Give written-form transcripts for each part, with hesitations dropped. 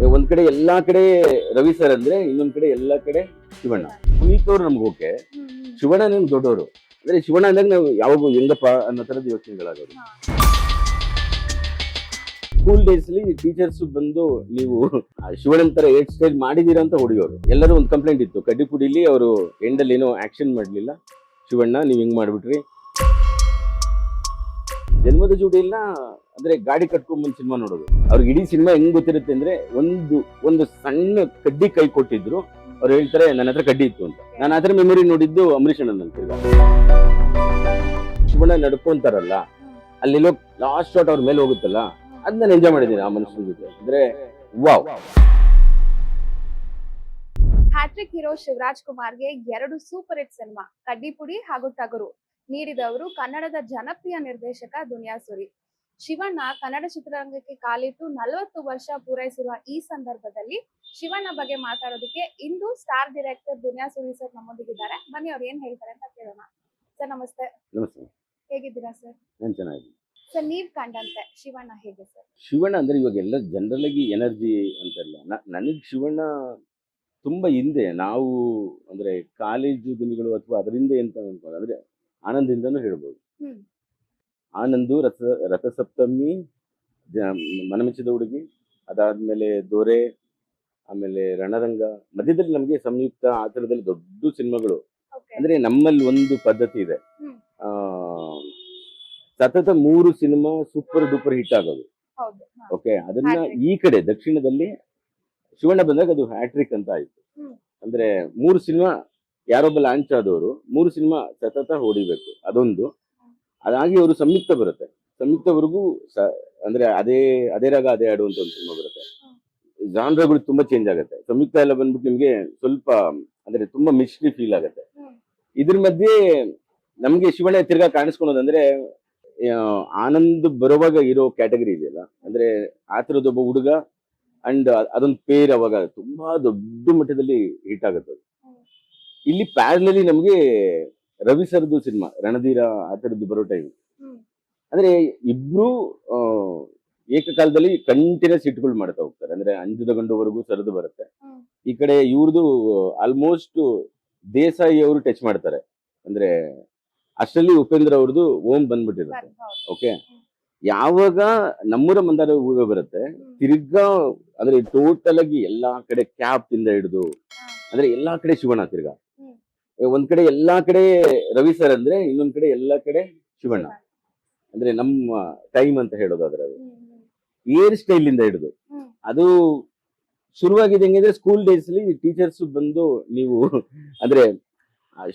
ಒಂದ್ ಕಡೆ ಎಲ್ಲಾ ಕಡೆ ರವಿ ಸರ್ ಅಂದ್ರೆ, ಇನ್ನೊಂದ್ ಕಡೆ ಎಲ್ಲಾ ಕಡೆ ಶಿವಣ್ಣ. ಪುನೀತ್ ಅವರು ನಮ್ಗೆ ಓಕೆ, ಶಿವಣ್ಣ ನಮ್ಗೆ ದೊಡ್ಡವರು. ಅಂದ್ರೆ ಶಿವಣ್ಣ ಅಂದಾಗ ನಾವು ಯಾವಾಗ ಹೆಂಗಪ್ಪ ಅನ್ನೋ ತರದ ಯೋಚನೆಗಳಾಗೋದು. ಸ್ಕೂಲ್ ಡೇಸ್ ಅಲ್ಲಿ ಟೀಚರ್ಸ್ ಬಂದು ನೀವು ಶಿವಣ್ಣನ ತರ ಹೇರ್ ಸ್ಟೈಲ್ ಮಾಡಿದೀರಾ ಅಂತ ಹೊಡಿಯೋರು. ಎಲ್ಲರೂ ಒಂದು ಕಂಪ್ಲೇಂಟ್ ಇತ್ತು, ಕಡ್ಡಿಪುಡಿಲಿ ಅವರು ಎಂಡಲ್ಲಿ ಏನೋ ಆಕ್ಷನ್ ಮಾಡ್ಲಿಲ್ಲ, ಶಿವಣ್ಣ ನೀವ್ ಹಿಂಗ್ ಮಾಡ್ಬಿಟ್ರಿ. ಜನ್ಮದ ಜೋಡಿಯನ್ನ ಅಂದ್ರೆ ಗಾಡಿ ಕಟ್ಕೊಂಡ್ಬಂದು ಸಿನಿಮಾ ನೋಡೋದು. ಅವ್ರಿಗೆ ಇಡೀ ಸಿನಿಮಾ ಹೆಂಗ್ ಗೊತ್ತಿರುತ್ತೆ ಅಂದ್ರೆ, ಒಂದು ಸಣ್ಣ ಕಡ್ಡಿ ಕೈ ಕೊಟ್ಟಿದ್ರು, ಅವ್ರು ಹೇಳ್ತಾರೆ ನನ್ನ ಹತ್ರ ಕಡ್ಡಿ ಇತ್ತು ಅಂತ. ನಾನು ಆತರ ಮೆಮೊರಿ ನೋಡಿದ್ದು ಅಂಬರೀಷ್ ಅಣ್ಣನ ಅಂತ. ಶಿವಣ್ಣ ನಡ್ಕೊಂತಾರಲ್ಲ, ಅಲ್ಲೆಲ್ಲೋ ಲಾಸ್ಟ್ ಶಾಟ್ ಅವ್ರ ಮೇಲೆ ಹೋಗುತ್ತಲ್ಲ, ಅದ್ ನಾನು ಎಂಜಾಯ್ ಮಾಡಿದ್ದೀನಿ ಆ ಮನುಷ್ಯನ ಜೊತೆ. ಅಂದ್ರೆ ವಾವ್. ಹ್ಯಾಟ್ರಿಕ್ ಹೀರೋ ಶಿವರಾಜ್ ಕುಮಾರ್ಗೆ 2 ಸೂಪರ್ ಹಿಟ್ ಸಿನಿಮಾ ಕಡ್ಡಿಪುಡಿ ಹಾಗೂ ಟಗರು ನೀಡಿದವರು ಕನ್ನಡದ ಜನಪ್ರಿಯ ನಿರ್ದೇಶಕ ದುನಿಯಾಸುರಿ. ಶಿವಣ್ಣ ಕನ್ನಡ ಚಿತ್ರರಂಗಕ್ಕೆ ಕಾಲಿಟ್ಟು 40 ವರ್ಷ ಪೂರೈಸಿರುವ ಈ ಸಂದರ್ಭದಲ್ಲಿ ಶಿವಣ್ಣ ಬಗ್ಗೆ ಮಾತಾಡೋದಕ್ಕೆ ಇಂದು ಸ್ಟಾರ್ ಡೈರೆಕ್ಟರ್ ದುನಿಯಾಸುರಿ ಸರ್ ನಮ್ಮೊಂದಿಗಿದ್ದಾರೆ. ಬನ್ನಿ ಅವ್ರು ಏನ್ ಹೇಳ್ತಾರೆ ಅಂತ ಕೇಳೋಣ. ಸರ್ ನಮಸ್ತೆ. ನಮಸ್ತೆ. ಹೇಗಿದ್ದೀರಾ ಸರ್? ನಾನು ಚೆನ್ನಾಗಿದ್ದೀನಿ ಸರ್. ನೀವ್ ಕಂಡಂತೆ ಶಿವಣ್ಣ ಹೇಗೆ ಸರ್? ಶಿವಣ್ಣ ಅಂದ್ರೆ ಇವಾಗ ಎಲ್ಲ ಜನರಲ್ ಆಗಿ ಎನರ್ಜಿ ಅಂತೆಲ್ಲ, ನನಗ್ ಶಿವಣ್ಣ ತುಂಬಾ ಹಿಂದೆ, ನಾವು ಅಂದ್ರೆ ಕಾಲೇಜು ದಿನಗಳು ಅಥವಾ ಅದರಿಂದ ಎಂತ ಅನ್ಕೊಂಡು ಅಂದ್ರೆ ಆನಂದಿಂದನೂ ಹೇಳ್ಬೋದು. ಆನಂದು, ರಥಸಪ್ತಮಿ, ಮನಮೆಚ್ಚಿದ ಹುಡುಗಿ, ಅದಾದ್ಮೇಲೆ ದೊರೆ, ಆಮೇಲೆ ರಣರಂಗ, ಮಧ್ಯದಲ್ಲಿ ನಮಗೆ ಸಂಯುಕ್ತ, ಆ ಥರದಲ್ಲಿ ದೊಡ್ಡ ಸಿನಿಮಾಗಳು. ಅಂದ್ರೆ ನಮ್ಮಲ್ಲಿ ಒಂದು ಪದ್ಧತಿ ಇದೆ, ಸತತ 3 ಸಿನಿಮಾ ಸೂಪರ್ ಡೂಪರ್ ಹಿಟ್ ಆಗೋದು. ಓಕೆ, ಅದನ್ನ ಈ ಕಡೆ ದಕ್ಷಿಣದಲ್ಲಿ ಶಿವಣ್ಣ ಬಂದಾಗ ಅದು ಹ್ಯಾಟ್ರಿಕ್ ಅಂತ ಆಯ್ತು. ಅಂದ್ರೆ 3 ಸಿನಿಮಾ ಯಾರೊಬ್ಬ ಲಾಂಚ್ ಆದವರು 3 ಸಿನಿಮಾ ಸತತ ಹೊಡಿಬೇಕು, ಅದೊಂದು. ಅದಾಗಿ ಅವರು ಸಂಯುಕ್ತ ಬರುತ್ತೆ, ಸಂಯುಕ್ತವರೆಗೂ ಅಂದ್ರೆ ಅದೇ ರಾಗ ಅದೇ ಹಾಡು ಅಂತ ಒಂದು ಸಿನಿಮಾ ಬರುತ್ತೆ. ಜಾನ್ರಗಳು ತುಂಬಾ ಚೇಂಜ್ ಆಗುತ್ತೆ. ಸಂಯುಕ್ತ ಎಲ್ಲ ಬಂದ್ಬಿಟ್ಟು ನಿಮ್ಗೆ ಸ್ವಲ್ಪ ಅಂದ್ರೆ ತುಂಬಾ ಮಿಸ್ಟ್ರಿ ಫೀಲ್ ಆಗುತ್ತೆ. ಇದ್ರ ಮಧ್ಯೆ ನಮ್ಗೆ ಶಿವಣ್ಣ ತಿರ್ಗಾ ಕಾಣಿಸ್ಕೊಳೋದಂದ್ರೆ, ಆನಂದ್ ಬರುವಾಗ ಇರೋ ಕ್ಯಾಟಗರಿ ಇದೆಯಲ್ಲ, ಅಂದ್ರೆ ಆ ಥರದೊಬ್ಬ ಹುಡುಗ ಅಂಡ್ ಅದೊಂದು ಪೇರ್ ಅವಾಗ ತುಂಬಾ ದೊಡ್ಡ ಮಟ್ಟದಲ್ಲಿ ಹಿಟ್ ಆಗುತ್ತೆ. ಇಲ್ಲಿ ಪ್ಯಾರಲಲಿ ನಮ್ಗೆ ರವಿ ಸರ್ದು ಸಿನಿಮಾ ರಣಧೀರ ಆ ಥರದ್ದು ಬರೋ ಟೈಮ್, ಅಂದ್ರೆ ಇಬ್ರು ಏಕಕಾಲದಲ್ಲಿ ಕಂಟಿನ್ಯೂಸ್ ಹಿಟ್ಗಳು ಮಾಡ್ತಾ ಹೋಗ್ತಾರೆ. ಅಂದ್ರೆ ಅಂಜುದ ಗಂಡುವರೆಗೂ ಸರಿದು ಬರುತ್ತೆ. ಈ ಕಡೆ ಇವ್ರದ್ದು ಆಲ್ಮೋಸ್ಟ್ ದೇಸಾಯಿ ಅವರು ಟಚ್ ಮಾಡ್ತಾರೆ. ಅಂದ್ರೆ ಅಷ್ಟರಲ್ಲಿ ಉಪೇಂದ್ರ ಅವ್ರದ್ದು ಓಂ ಬಂದ್ಬಿಟ್ಟಿರುತ್ತೆ. ಓಕೆ, ಯಾವಾಗ ನಮ್ಮೂರ ಮಂದಾರ ಹೂವೆ ಬರುತ್ತೆ, ತಿರ್ಗಾ ಅಂದ್ರೆ ಟೋಟಲ್ ಆಗಿ ಎಲ್ಲಾ ಕಡೆ ಕ್ಯಾಪ್ ಇಂದ ಹಿಡಿದು ಅಂದ್ರೆ ಎಲ್ಲಾ ಕಡೆ ಶಿವಣ್ಣ. ತಿರ್ಗಾ ಒಂದ್ ಕಡೆ ಎಲ್ಲಾ ಕಡೆ ರವಿ ಸರ್ ಅಂದ್ರೆ, ಇನ್ನೊಂದ್ ಕಡೆ ಎಲ್ಲಾ ಕಡೆ ಶಿವಣ್ಣ. ಅಂದ್ರೆ ನಮ್ಮ ಟೈಮ್ ಅಂತ ಹೇಳೋದಾದ್ರೆ, ಅದು ಹೇರ್ ಸ್ಟೈಲ್ ಇಂದ ಹಿಡಿದು ಅದು ಶುರುವಾಗಿದೆ ಹೆಂಗಂದ್ರೆ, ಸ್ಕೂಲ್ ಡೇಸ್ ಅಲ್ಲಿ ಟೀಚರ್ಸ್ ಬಂದು ನೀವು ಅಂದ್ರೆ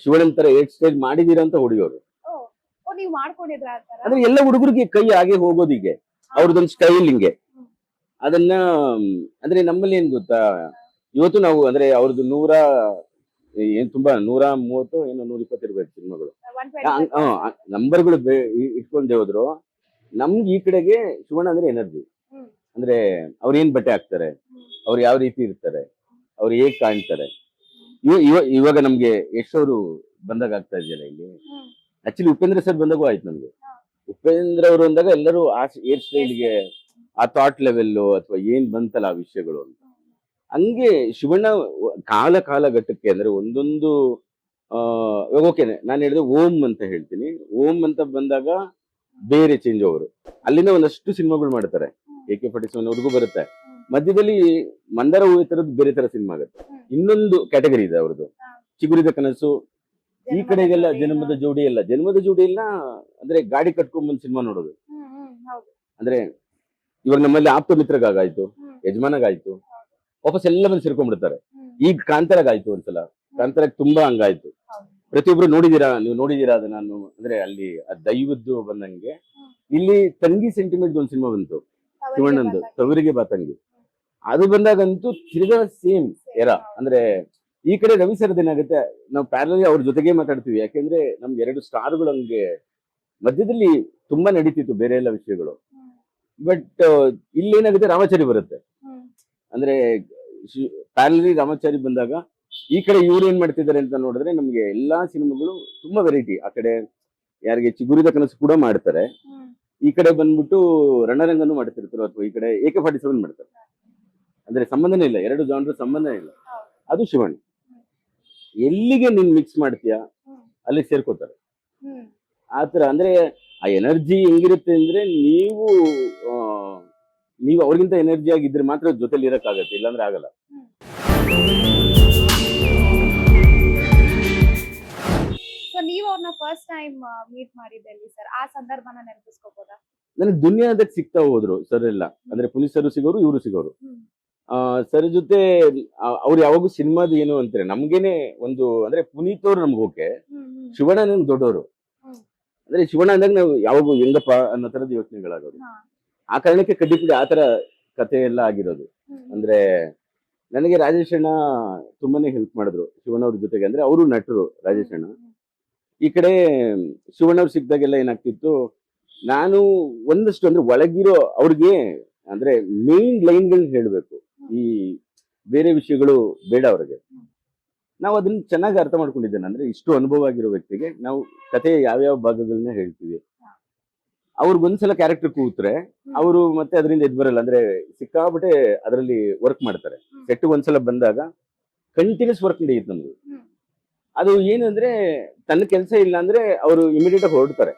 ಶಿವಣ್ಣನ ತರ ಹೇರ್ ಸ್ಟೈಲ್ ಮಾಡಿದೀರಾ ಅಂತ ಹೊಡಿಯೋರು. ಅಂದ್ರೆ ಎಲ್ಲ ಹುಡುಗರಿಗೆ ಕೈ ಹಾಗೆ ಹೋಗೋದು, ಹೀಗೆ ಅವ್ರದೊಂದು ಸ್ಟೈಲ್ ಹಿಂಗೆ. ಅದನ್ನ ಅಂದ್ರೆ ನಮ್ಮಲ್ಲಿ ಏನ್ ಗೊತ್ತಾ, ಇವತ್ತು ನಾವು ಅಂದ್ರೆ ಅವ್ರದ್ದು ತುಂಬಾ 130 ಏನೋ 120 ಇರ್ಬೇಕು ಸಿನಿಮಾಗಳು, ನಂಬರ್ಗಳು ಇಟ್ಕೊಂಡೇ ಹೋದ್ರು. ನಮ್ಗೆ ಈ ಕಡೆಗೆ ಶಿವಣ್ಣ ಅಂದ್ರೆ ಎನರ್ಜಿ. ಅಂದ್ರೆ ಅವ್ರು ಏನ್ ಬಟ್ಟೆ ಹಾಕ್ತಾರೆ, ಅವ್ರು ಯಾವ ರೀತಿ ಇರ್ತಾರೆ, ಅವ್ರು ಹೇಗ್ ಕಾಣ್ತಾರೆ. ಇವಾಗ ನಮ್ಗೆ ಯಶೋರು ಬಂದಾಗ ಆಗ್ತಾ ಇದೆಯಲ್ಲ ಇಲ್ಲಿ, ಆಕ್ಚುಲಿ ಉಪೇಂದ್ರ ಸರ್ ಬಂದಾಗೂ ಆಯ್ತು ನಮ್ಗೆ. ಉಪೇಂದ್ರ ಅವರು ಬಂದಾಗ ಎಲ್ಲರೂ ಆ ಹೇರ್ ಸ್ಟೈಲ್ಗೆ, ಆ ಥಾಟ್ ಲೆವೆಲ್ಲು ಅಥವಾ ಏನ್ ಬಂತಲ್ಲ ಆ ವಿಷಯಗಳು ಅಂತ. ಹಂಗೆ ಶಿವಣ್ಣ ಕಾಲಘಟ್ಟಕ್ಕೆ ಅಂದ್ರೆ ಒಂದೊಂದು ಓಕೆ, ನಾನು ಹೇಳಿದ್ರೆ ಓಂ ಅಂತ ಹೇಳ್ತೀನಿ. ಓಂ ಅಂತ ಬಂದಾಗ ಬೇರೆ ಚೇಂಜ್ ಓವರ್, ಅಲ್ಲಿಂದ ಒಂದಷ್ಟು ಸಿನಿಮಾಗಳು ಮಾಡ್ತಾರೆ. AK-47 ಅವ್ರಿಗೂ ಬರುತ್ತೆ. ಮಧ್ಯದಲ್ಲಿ ಮಂದಾರ ಹೂವೆ ತರದ್ದು ಬೇರೆ ತರ ಸಿನಿಮಾ ಆಗುತ್ತೆ. ಇನ್ನೊಂದು ಕ್ಯಾಟಗರಿ ಇದೆ ಅವ್ರದ್ದು, ಚಿಗುರಿದ ಕನಸು. ಈ ಕಡೆಗೆಲ್ಲ ಜನ್ಮದ ಜೋಡಿ ಎಲ್ಲ ಅಂದ್ರೆ ಗಾಡಿ ಕಟ್ಕೊಂಡ್ಬಂದು ಸಿನಿಮಾ ನೋಡೋದು. ಅಂದ್ರೆ ಇವಾಗ ನಮ್ಮಲ್ಲಿ ಆಪ್ತ ಮಿತ್ರಗಾಯ್ತು, ಯಜಮಾನಗಾಯ್ತು, ವಾಪಸ್ ಎಲ್ಲ ಬಂದು ಸೇರ್ಕೊಂಡ್ಬಿಡ್ತಾರೆ. ಈಗ ಕಾಂತಾರಾಗಾಯ್ತು, ಒಂದ್ಸಲ ಕಾಂತಾರಾಗ್ ತುಂಬಾ ಹಂಗಾಯ್ತು. ಪ್ರತಿಯೊಬ್ರು ನೀವು ನೋಡಿದೀರಾ ಅದು. ನಾನು ಅಂದ್ರೆ ಅಲ್ಲಿ ದೈವದ್ದು ಬಂದಂಗೆ, ಇಲ್ಲಿ ತಂಗಿ ಸೆಂಟಿಮೆಂಟ್ ಒಂದು ಸಿನಿಮಾ ಬಂತು ಶಿವಣ್ಣಂದು, ತವರಿಗೆ ಬಾ ತಂಗಿ. ಅದು ಬಂದಾಗಂತೂ ತಿರ್ಗಾ ಸೇಮ್ ಎರ. ಅಂದ್ರೆ ಈ ಕಡೆ ರವಿ ಸರ್ದ್ ಏನಾಗುತ್ತೆ, ನಾವು ಪ್ಯಾರಲಲ್ಲಿ ಅವ್ರ ಜೊತೆಗೆ ಮಾತಾಡ್ತೀವಿ. ಯಾಕೆಂದ್ರೆ ನಮ್ಗೆ 2 ಸ್ಟಾರ್ಗಳು ಹಂಗೆ ಮಧ್ಯದಲ್ಲಿ ತುಂಬಾ ನಡೀತಿತ್ತು ಬೇರೆ ಎಲ್ಲ ವಿಷಯಗಳು. ಬಟ್ ಇಲ್ಲಿ ಏನಾಗುತ್ತೆ, ರಾಮಾಚಾರಿ ಬರುತ್ತೆ. ಅಂದ್ರೆ ಪ್ಯಾರಲಲ್ಲಿ ರಾಮಾಚಾರಿ ಬಂದಾಗ ಈ ಕಡೆ ಇವ್ರು ಏನ್ ಮಾಡ್ತಿದ್ದಾರೆ ಅಂತ ನೋಡಿದ್ರೆ, ನಮ್ಗೆ ಎಲ್ಲಾ ಸಿನಿಮಾಗಳು ತುಂಬಾ ವೆರೈಟಿ. ಆ ಕಡೆ ಯಾರಿಗೆ ಚಿಗುರಿದ ಕನಸು ಕೂಡ ಮಾಡ್ತಾರೆ, ಈ ಕಡೆ ಬಂದ್ಬಿಟ್ಟು ರಣರಂಗನು ಮಾಡ್ತಿರ್ತಾರೆ, ಅಥವಾ ಈ ಕಡೆ AK-47 ಮಾಡ್ತಾರೆ. ಅಂದ್ರೆ ಸಂಬಂಧನೇ ಇಲ್ಲ, ಎರಡು ಜಾನ್ರ ಸಂಬಂಧನೇ ಇಲ್ಲ. ಹೌದು. ಅದು ಶಿವಣ್ಣ. ಎಲ್ಲಿಗೆ ನೀನ್ ಮಿಕ್ಸ್ ಮಾಡ್ತೀಯಾ ಹ್ಮ್. ಅಲ್ಲಿ ಸೇರ್ಕೋತಾರೆ. ಹ್ಮ್. ಆತರ ಅಂದ್ರೆ ಆ ಎನರ್ಜಿ ಹೆಂಗಿರುತ್ತೆ ಅಂದ್ರೆ ಆ, ನೀವು ಅವ್ರಿಗಿಂತ ಎನರ್ಜಿ ಆಗಿದ್ರೆ ಮಾತ್ರ ಜೊತೆಲಿ ಇರಕ್ಕಾಗತ್ತೆ, ಇಲ್ಲಾಂದ್ರೆ ಆಗಲ್ಲ. ಸೊ ನೀವ್ ಅವ್ರನ್ನ ಫಸ್ಟ್ ಟೈಮ್ ಮೀಟ್ ಮಾಡಿದ್ದಲ್ಲಿ ಸರ್, ಆ ಸಂದರ್ಭನ ನೆನಪಿಸ್ಕೋಬೋದಾ? ನನಗೆ ದುನಿಯಾದಾಗ ಸಿಗ್ತಾ ಹೋದ್ರು ಸರ್ ಎಲ್ಲ. ಅಂದ್ರೆ ಪುನೀತ್ ಸರ್ ಸಿಗೋರು, ಇವರು ಸಿಗೋರು. ಹ್ಮ್. ಸರ್ ಜೊತೆ ಅವ್ರು ಯಾವಾಗೂ ಸಿನಿಮಾದ ಏನು ಅಂತಾರೆ ನಮ್ಗೇನೆ ಒಂದು, ಅಂದ್ರೆ ಪುನೀತ್ ಅವ್ರು ನಮ್ಗೆ ಓಕೆ, ಹ್ಮ್. ಹ್ಮ್. ಶಿವಣ್ಣ ನಮ್ಗೆ ದೊಡ್ಡವರು. ಹ್ಮ್. ಅಂದ್ರೆ ಶಿವಣ್ಣ ಅಂದಾಗ ನಾವು ಯಾವಾಗೂ ಹೆಂಗಪ್ಪ ಅನ್ನೋ ತರದ ಯೋಚನೆಗಳಾಗೋದು. ಹಾ. ಆ ಕಾರಣಕ್ಕೆ ಕಡ್ಡಿಪುಡಿ ಆ ತರ ಕತೆ ಎಲ್ಲ ಆಗಿರೋದು. ಹ್ಮ್. ಅಂದ್ರೆ ನನಗೆ ರಾಜೇಶ್ ಅಣ್ಣ ತುಂಬಾನೇ ಹೆಲ್ಪ್ ಮಾಡಿದ್ರು ಶಿವಣ್ಣ ಅವ್ರ ಜೊತೆಗೆ. ಅಂದ್ರೆ ಅವರು ನಟರು ರಾಜೇಶ್ ಅಣ್ಣ. ಹ್ಮ್. ಈ ಕಡೆ ಶಿವಣ್ಣ ಅವ್ರು ಸಿಕ್ಕಿದಾಗೆಲ್ಲ ಏನಾಗ್ತಿತ್ತು, ನಾನು ಒಂದಷ್ಟು ಅಂದ್ರೆ ಒಳಗಿರೋ ಅವ್ರಿಗೆ ಅಂದ್ರೆ ಮೇನ್ ಲೈನ್ಗಳನ್ನ ಹೇಳ್ಬೇಕು, ಈ ಬೇರೆ ವಿಷಯಗಳು ಬೇಡ ಅವ್ರಿಗೆ. ನಾವು ಅದನ್ನ ಚೆನ್ನಾಗಿ ಅರ್ಥ ಮಾಡ್ಕೊಂಡಿದ್ದೇನೆ. ಅಂದ್ರೆ ಇಷ್ಟು ಅನುಭವ ಆಗಿರೋ ವ್ಯಕ್ತಿಗೆ ನಾವು ಕತೆ ಯಾವ್ಯಾವ ಭಾಗಗಳನ್ನ ಹೇಳ್ತೀವಿ, ಅವ್ರಿಗೊಂದ್ಸಲ ಕ್ಯಾರೆಕ್ಟರ್ ಕೂತ್ರೆ ಅವರು ಮತ್ತೆ ಅದರಿಂದ ಎದ್ ಬರಲ್ಲ. ಅಂದ್ರೆ ಸಿಕ್ಕಾಬಿಟ್ಟೆ ಅದರಲ್ಲಿ ವರ್ಕ್ ಮಾಡ್ತಾರೆ. ಸೆಟ್ ಒಂದ್ಸಲ ಬಂದಾಗ ಕಂಟಿನ್ಯೂಸ್ ವರ್ಕ್ ನಡೆಯುತ್ತೆ ನಮ್ಗೆ. ಹ್ಮ್. ಅದು ಏನಂದ್ರೆ ತನ್ನ ಕೆಲಸ ಇಲ್ಲ ಅಂದ್ರೆ ಅವರು ಇಮಿಡಿಯೇಟ್ ಆಗಿ ಹೊರಡ್ತಾರೆ.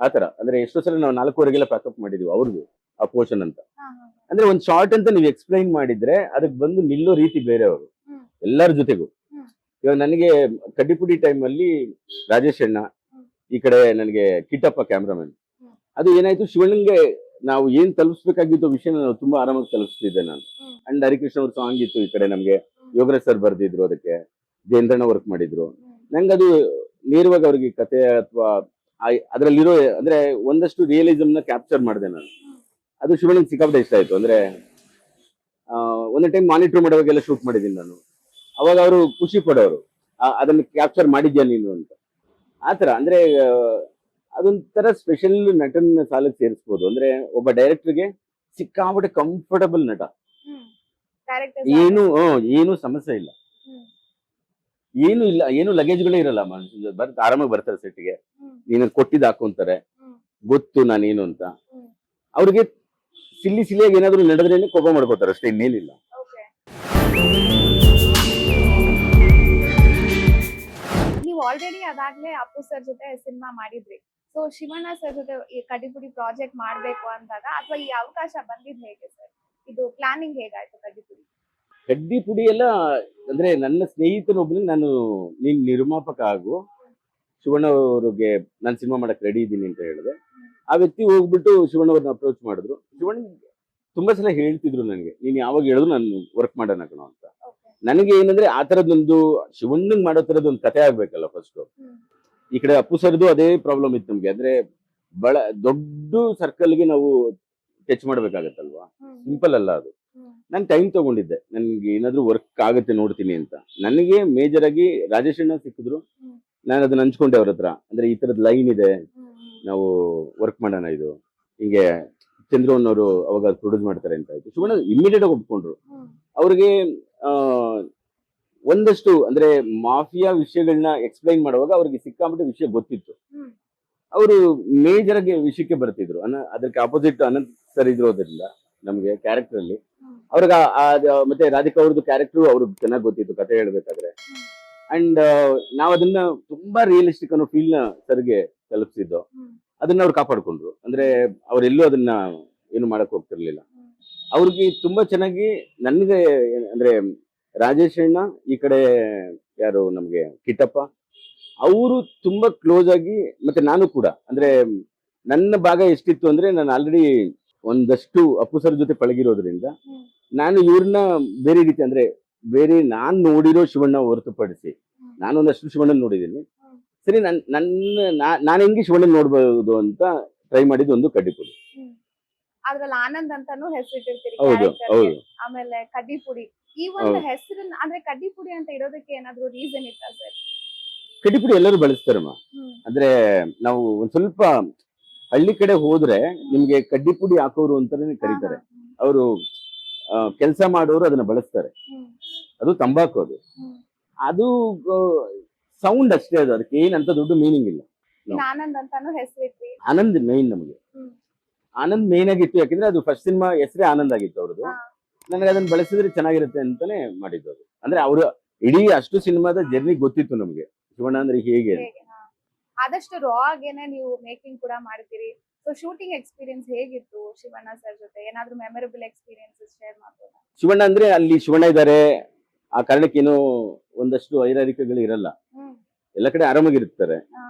ಆತರ ಅಂದ್ರೆ ಎಷ್ಟೋ ಸಲ ನಾವು 4:15ಗೆಲ್ಲ ಪ್ಯಾಕಪ್ ಮಾಡಿದೀವಿ ಅವ್ರದ್ದು ಆ ಪೋರ್ಷನ್ ಅಂತ. ಹಾ, ಹಾ. ಅಂದ್ರೆ ಒಂದ್ ಶಾರ್ಟ್ ಅಂತ ನೀವು ಎಕ್ಸ್ಪ್ಲೈನ್ ಮಾಡಿದ್ರೆ ಅದಕ್ಕೆ ಬಂದು ನಿಲ್ಲೋ ರೀತಿ ಬೇರೆ ಅವರು ಹ್ಮ್. ಎಲ್ಲರ ಜೊತೆಗೂ. ಹ್ಮ್. ಇವಾಗ ನನಗೆ ಕಡ್ಡಿಪುಡಿ ಟೈಮ್ ಅಲ್ಲಿ ರಾಜೇಶ್ ಅಣ್ಣ, ಈ ಕಡೆ ನನಗೆ ಕಿಟ್ಟಪ್ಪ ಕ್ಯಾಮ್ರಾಮನ್. ಅದು ಏನಾಯ್ತು, ಶಿವಣ್ಣಂಗೆ ನಾವು ಏನ್ ತಲುಪಿಸ್ಬೇಕಾಗಿತ್ತು ವಿಷಯನ ನಾವು ತುಂಬಾ ಆರಾಮಾಗಿ ತಲುಪಿಸ್ತಿದ್ದೆ ನಾನು. ಅಂಡ್ ಹರಿಕೃಷ್ಣ ಅವ್ರ ಸಾಂಗ್ ಇತ್ತು, ಈ ಕಡೆ ನಮ್ಗೆ ಯೋಗರಾಜ್ ಸರ್ ಬರ್ದಿದ್ರು, ಅದಕ್ಕೆ ಜಯೇಂದ್ರಣ್ಣ ವರ್ಕ್ ಮಾಡಿದ್ರು. ನಂಗೆ ಅದು ನೇರವಾಗಿ ಅವ್ರಿಗೆ ಕತೆ ಅಥವಾ ಅದ್ರಲ್ಲಿರೋ ಅಂದ್ರೆ ಒಂದಷ್ಟು ರಿಯಲಿಸಮ್ ನ ಕ್ಯಾಪ್ಚರ್ ಮಾಡಿದೆ ನಾನು. ಅದು ಶಿವಣ್ಣಂಗೆ ಸಿಕ್ಕಾಪಟ್ಟೆ ಇಷ್ಟ ಆಯ್ತು. ಅಂದ್ರೆ ಒಂದೇ ಟೈಮ್ ಮಾನಿಟರ್ ಮಾಡುವಾಗೆಲ್ಲ ಶೂಟ್ ಮಾಡಿದ್ದೀನಿ ನಾನು. ಅವಾಗ ಅವರು ಖುಷಿ ಪಡೋರು, ಅದನ್ನ ಕ್ಯಾಪ್ಚರ್ ಮಾಡಿದ್ಯಾ ನೀನು ಅಂತ. ಆತರ ಅಂದ್ರೆ ಅದೊಂಥರ ಸ್ಪೆಷಲ್ ನಟನ ಸಾಲಕ್ಕೆ ಸೇರಿಸ್ಬೋದು. ಅಂದ್ರೆ ಒಬ್ಬ ಡೈರೆಕ್ಟರ್ಗೆ ಸಿಕ್ಕಾಪಟ್ಟೆ ಕಂಫರ್ಟಬಲ್ ನಟ, ಏನು ಸಮಸ್ಯೆ ಇಲ್ಲ, ಏನು ಇಲ್ಲ, ಏನು ಲಗೇಜ್ಗಳೇ ಇರಲ್ಲ. ಮನುಷ್ಯ ಆರಾಮಾಗಿ ಬರ್ತಾರೆ ಸೆಟ್ಗೆ, ನೀನು ಕೊಟ್ಟಿದ್ದು ಹಾಕೊಂತಾರೆ, ಗೊತ್ತು ನಾನೇನು ಅಂತ. ಅವ್ರಿಗೆ ಸಿಲ್ಲಿಯಾಗಿ ಏನಾದ್ರು ನಡೆದ್ರೇನೆ ಕೋಪ ಮಾಡ್ಕೋತಾರೆ ಅಷ್ಟೇ, ಇನ್ನೇನಿಲ್ಲ. ನೀವು ಆಲ್ರೆಡಿ ಅದಾಗ್ಲೇ ಅಪ್ಪು ಸರ್ ಜೊತೆ ಸಿನಿಮಾ ಮಾಡಿದ್ರಿ. ಸೊ ಶಿವಣ್ಣ ಸರ್ ಜೊತೆ ಈ ಕಡ್ಡಿಪುಡಿ ಪ್ರಾಜೆಕ್ಟ್ ಮಾಡ್ಬೇಕು ಅಂದಾಗ ಅಥವಾ ಈ ಅವಕಾಶ ಬಂದಿದ್ ಹೇಗೆ ಸರ್? ಇದು ಪ್ಲಾನಿಂಗ್ ಹೇಗಾಯ್ತು ಕಡ್ಡಿಪುಡಿ? ಕಡ್ಡಿಪುಡಿ ಎಲ್ಲ ಅಂದ್ರೆ ನನ್ನ ಸ್ನೇಹಿತನೊಬ್ಬನಿಗೆ ನಾನು, ನೀನ್ ನಿರ್ಮಾಪಕ ಆಗು, ಶಿವಣ್ಣ ಅವ್ರಿಗೆ ನಾನು ಸಿನಿಮಾ ಮಾಡಕ್ ರೆಡಿ ಇದ್ದೀನಿ ಅಂತ ಹೇಳಿದೆ. ಆ ವ್ಯಕ್ತಿ ಹೋಗ್ಬಿಟ್ಟು ಶಿವಣ್ಣ ಅವ್ರನ್ನ ಅಪ್ರೋಚ್ ಮಾಡಿದ್ರು. ಶಿವಣ್ಣ ತುಂಬಾ ಸಲ ಹೇಳ್ತಿದ್ರು ನನಗೆ, ನೀನ್ ಯಾವಾಗ ಹೇಳಿದ್ರು ನಾನು ವರ್ಕ್ ಮಾಡೋಣ ಕಣೋ ಅಂತ. ನನಗೆ ಏನಂದ್ರೆ ಆ ತರದೊಂದು ಶಿವಣ್ಣಂಗ್ ಮಾಡೋ ತರದೊಂದು ಕತೆ ಆಗ್ಬೇಕಲ್ಲ ಫಸ್ಟ್. ಈ ಕಡೆ ಅಪ್ಪು ಸರ್ದು ಅದೇ ಪ್ರಾಬ್ಲಮ್ ಇತ್ತು ನಮ್ಗೆ. ಅಂದ್ರೆ ಬಹಳ ದೊಡ್ಡ ಸರ್ಕಲ್ಗೆ ನಾವು ಟಚ್ ಮಾಡ್ಬೇಕಾಗತ್ತಲ್ವಾ, ಸಿಂಪಲ್ ಅಲ್ಲ ಅದು. ನಾನು ಟೈಮ್ ತಗೊಂಡಿದ್ದೆ, ನನ್ಗೆ ಏನಾದ್ರು ವರ್ಕ್ ಆಗುತ್ತೆ ನೋಡ್ತೀನಿ ಅಂತ. ನನಗೆ ಮೇಜರ್ ಆಗಿ ರಾಜೇಶ್ ಅಣ್ಣ ಸಿಕ್ಕಿದ್ರು, ನಾನು ಅದನ್ನ ಹಂಚ್ಕೊಂಡೆ ಅವ್ರ ಹತ್ರ. ಅಂದ್ರೆ ಈ ತರದ್ ಲೈನ್ ಇದೆ, ನಾವು ವರ್ಕ್ ಮಾಡೋಣ ಇದು, ಹೀಗೆ ಚಂದ್ರವನ್ ಅವರು ಅವಾಗ ಪ್ರೊಡ್ಯೂಸ್ ಮಾಡ್ತಾರೆ ಅಂತ ಆಯ್ತು. ಶಿವಣ್ಣ ಇಮಿಡಿಯೇಟ್ ಆಗಿ ಒಪ್ಕೊಂಡ್ರು. ಅವ್ರಿಗೆ ಒಂದಷ್ಟು ಅಂದ್ರೆ ಮಾಫಿಯಾ ವಿಷಯಗಳನ್ನ ಎಕ್ಸ್ಪ್ಲೈನ್ ಮಾಡುವಾಗ ಅವ್ರಿಗೆ ಸಿಕ್ಕಾಪಟ್ಟೆ ವಿಷಯ ಗೊತ್ತಿತ್ತು. ಅವರು ಮೇಜರ್ ಆಗಿ ವಿಷಯಕ್ಕೆ ಬರ್ತಿದ್ರು. ಅದಕ್ಕೆ ಆಪೋಸಿಟ್ ಅನಂತ್ ಸರ್ ಇರೋದ್ರಿಂದ ನಮ್ಗೆ ಕ್ಯಾರೆಕ್ಟರ್ ಅಲ್ಲಿ ಅವ್ರಿಗೆ ಮತ್ತೆ ರಾಧಿಕಾ ಅವ್ರದ್ದು ಕ್ಯಾರೆಕ್ಟರ್ ಅವ್ರಿಗೆ ಚೆನ್ನಾಗಿ ಗೊತ್ತಿತ್ತು ಕತೆ ಹೇಳ್ಬೇಕಾದ್ರೆ. ಅಂಡ್ ನಾವ್ ಅದನ್ನ ತುಂಬಾ ರಿಯಲಿಸ್ಟಿಕ್ ಅನ್ನೋ ಫೀಲ್ ನ ಸರ್ಗೆ ತಲುಪಿಸಿದ್ದು. ಅದನ್ನ ಅವ್ರು ಕಾಪಾಡ್ಕೊಂಡ್ರು. ಅಂದ್ರೆ ಅವ್ರೆಲ್ಲೂ ಅದನ್ನ ಏನು ಮಾಡಕ್ ಹೋಗ್ತಿರ್ಲಿಲ್ಲ. ಅವ್ರಿಗೆ ತುಂಬಾ ಚೆನ್ನಾಗಿ ನನ್ಗೆ ಅಂದ್ರೆ ರಾಜೇಶ್ ಅಣ್ಣ, ಈ ಕಡೆ ಯಾರು ನಮ್ಗೆ ಕಿಟ್ಟಪ್ಪ, ಅವರು ತುಂಬಾ ಕ್ಲೋಸ್ ಆಗಿ, ಮತ್ತೆ ನಾನು ಕೂಡ ಅಂದ್ರೆ ನನ್ನ ಭಾಗ ಎಷ್ಟಿತ್ತು ಅಂದ್ರೆ ನಾನು ಆಲ್ರೆಡಿ ಒಂದಷ್ಟು ಅಪ್ಪು ಸರ್ ಜೊತೆ ಪಳಗಿರೋದ್ರಿಂದ ನಾನು ಇವ್ರನ್ನ ಬೇರೆ ರೀತಿ ಅಂದ್ರೆ ಬೇರೆ ನಾನ್ ನೋಡಿರೋ ಶಿವಣ್ಣ ಹೊರತುಪಡಿಸಿ ನಾನೊಂದಷ್ಟು ಶಿವಣ್ಣನ್ ನೋಡಿದ್ದೀನಿ. ಸರಿ, ನಾನು ಹೆಂಗೆ ಶಿವಣ್ಣನ್ ನೋಡ್ಬೋದು ಅಂತ ಟ್ರೈ ಮಾಡಿದ್ದು ಒಂದು ಕಡ್ಡಿಪುಡಿ. ಅದ್ರಲ್ಲಿ ಆನಂದ್ ಅಂತಾನು ಹೆಸರಿಟ್ಟಿರ್ತೀರಿ. ಹೌದು ಹೌದು. ಆಮೇಲೆ ಕಡ್ಡಿಪುಡಿ, ಈ ಒಂದು ಹೆಸರನ್ನ ಅಂದ್ರೆ ಕಡ್ಡಿಪುಡಿ ಅಂತ ಇರೋದಕ್ಕೆ ಏನಾದ್ರು ರೀಸನ್ ಇತ್ತಾ ಸರ್? ಕಡ್ಡಿಪುಡಿ ಎಲ್ಲರೂ ಬಳಸ್ತಾರಮ್ಮ. ಅಂದ್ರೆ ನಾವು ಒಂದ್ ಸ್ವಲ್ಪ ಹಳ್ಳಿ ಕಡೆ ಹೋದ್ರೆ ನಿಮ್ಗೆ ಕಡ್ಡಿಪುಡಿ ಹಾಕೋರು ಅಂತಾನೆ ಕರೀತಾರೆ. ಅವರು ಕೆಲಸ ಮಾಡೋರು ಅದನ್ನ ಬಳಸ್ತಾರೆ. ಅದು ತಂಬಾಕು, ಅದು ಸೌಂಡ್ ಅಷ್ಟೇ, ಅದು ಅದಕ್ಕೆ ಏನಂತ ದೊಡ್ಡ ಮೀನಿಂಗ್ ಇಲ್ಲ. ಆನಂದ್ ಅಂತಾನು ಹೆಸರಿಟ್ರಿ. ಆನಂದ್ ಮೇನ್ ನಮಗೆ, ಆನಂದ್ ಮೇನ್ ಆಗಿತ್ತು. ಯಾಕಂದ್ರೆ ಅದು ಫಸ್ಟ್ ಸಿನಿಮಾ ಹೆಸರೇ ಆನಂದ್ ಆಗಿತ್ತು ಅವ್ರದ್ದು. ನನಗೆ ಅದನ್ನ ಬಳಸಿದ್ರೆ ಚೆನ್ನಾಗಿರುತ್ತೆ ಅಂತಾನೆ ಮಾಡಿದ್ದು ಅದು. ಅಂದ್ರೆ ಅವರು ಇಡೀ ಅಷ್ಟು ಸಿನಿಮಾದ ಜರ್ನಿ ಗೊತ್ತಿತ್ತು ನಮ್ಗೆ, ಶಿವಣ್ಣ ಅಂದ್ರೆ ಹೇಗೆ ಅಂತ. ಹೇಗೆ ಆದಷ್ಟು ರಾ ಆಗೇನೆ ನೀವು ಮೇಕಿಂಗ್ ಕೂಡ ಮಾಡ್ತೀರಿ. ಸೊ ಶೂಟಿಂಗ್ ಎಕ್ಸ್ಪೀರಿಯನ್ಸ್ ಹೇಗಿತ್ತು ಶಿವಣ್ಣ ಸರ್ ಜೊತೆ? ಏನಾದ್ರೂ ಮೆಮೊರಬಲ್ ಎಕ್ಸ್ಪೀರಿಯನ್ಸಸ್ ಶೇರ್ ಮಾಡ್ಬೋದಾ? ಶಿವಣ್ಣ ಅಂದ್ರೆ ಅಲ್ಲಿ ಶಿವಣ್ಣ ಇದ್ದಾರೆ, ಆ ಕಾರಣಕ್ಕೇನು ಒಂದಷ್ಟು ವೈರಾರಿಕಗಳು ಇರಲ್ಲ, ಹ್ಮ್ ಎಲ್ಲ ಕಡೆ ಆರಾಮಾಗಿರ್ತಾರೆ. ಹಾ,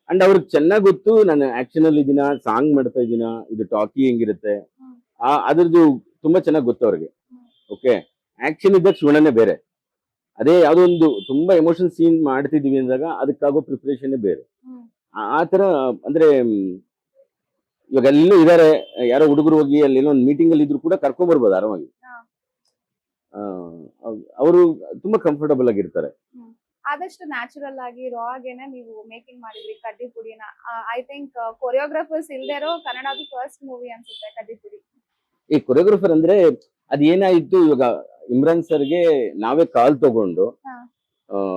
ಅಂಡ್ ಅವ್ರಿಗೆ ಚೆನ್ನಾಗ್ ಗೊತ್ತು ನಾನು ಆಕ್ಷನ್ ಅಲ್ಲಿ ಇದೀನ, ಸಾಂಗ್ ಮಾಡ್ತಾ ಇದೀನ, ಇದು ಟಾಕಿ ಹೆಂಗಿರುತ್ತೆ, ಹ್ಮ್. ಅದ್ರದ್ದು ತುಂಬಾ ಚೆನ್ನಾಗ್ ಗೊತ್ತು ಅವ್ರಿಗೆ. ಹ್ಮ್. ಓಕೆ, ಆಕ್ಷನ್ ಇದ್ದಾಗ ಶಿವಣ್ಣನೇ ಬೇರೆ, ಅದೇ ಯಾವ್ದೋ ಒಂದು ತುಂಬಾ ಎಮೋಷನ್ ಸೀನ್ ಮಾಡ್ತಿದೀವಿ ಅಂದಾಗ ಅದಕ್ಕಾಗೋ ಪ್ರಿಪರೇಷನ್ ಬೇರೆ. ಹ್ಮ್. ಆ ತರ ಅಂದ್ರೆ ಇವಾಗ ಎಲ್ಲೂ ಇದಾರೆ, ಯಾರೋ ಹುಡುಗರು ಹೋಗಿ ಅಲ್ಲಿ ಏನೋ ಒಂದು ಮೀಟಿಂಗ್ ಅಲ್ಲಿ ಇದ್ರು ಕೂಡ ಕರ್ಕೊಂಡ್ ಬರ್ಬೋದು ಆರಾಮಾಗಿ. ಹಾ. ಅವರು ತುಂಬಾ ಕಂಫರ್ಟಬಲ್ ಆಗಿರ್ತಾರೆ. ಆದಷ್ಟು ನ್ಯಾಚುರಲ್ ಆಗಿ ರಾ ಆಗೇನೆ ನೀವು ಮೇಕಿಂಗ್ ಮಾಡಿದ್ರಿ ಕಡ್ಡಿ ಪುಡಿನ. ಐ ಥಿಂಕ್ ಕೊರಿಯೋಗ್ರಾಫರ್ಸ್ ಇಲ್ದೇರೋ ಕನ್ನಡದ ಫಸ್ಟ್ ಮೂವಿ ಅನ್ಸುತ್ತೆ ಕಡ್ಡಿ ಪುಡಿ. ಈ ಕೊರಿಯೋಗ್ರಫರ್ ಅಂದ್ರೆ ಅದ್ ಏನಾಯ್ತು, ಇವಾಗ ಇಮ್ರಾನ್ ಸರ್ಗೆ ನಾವೇ ಕಾಲ್ ತಗೊಂಡು ಹಾ.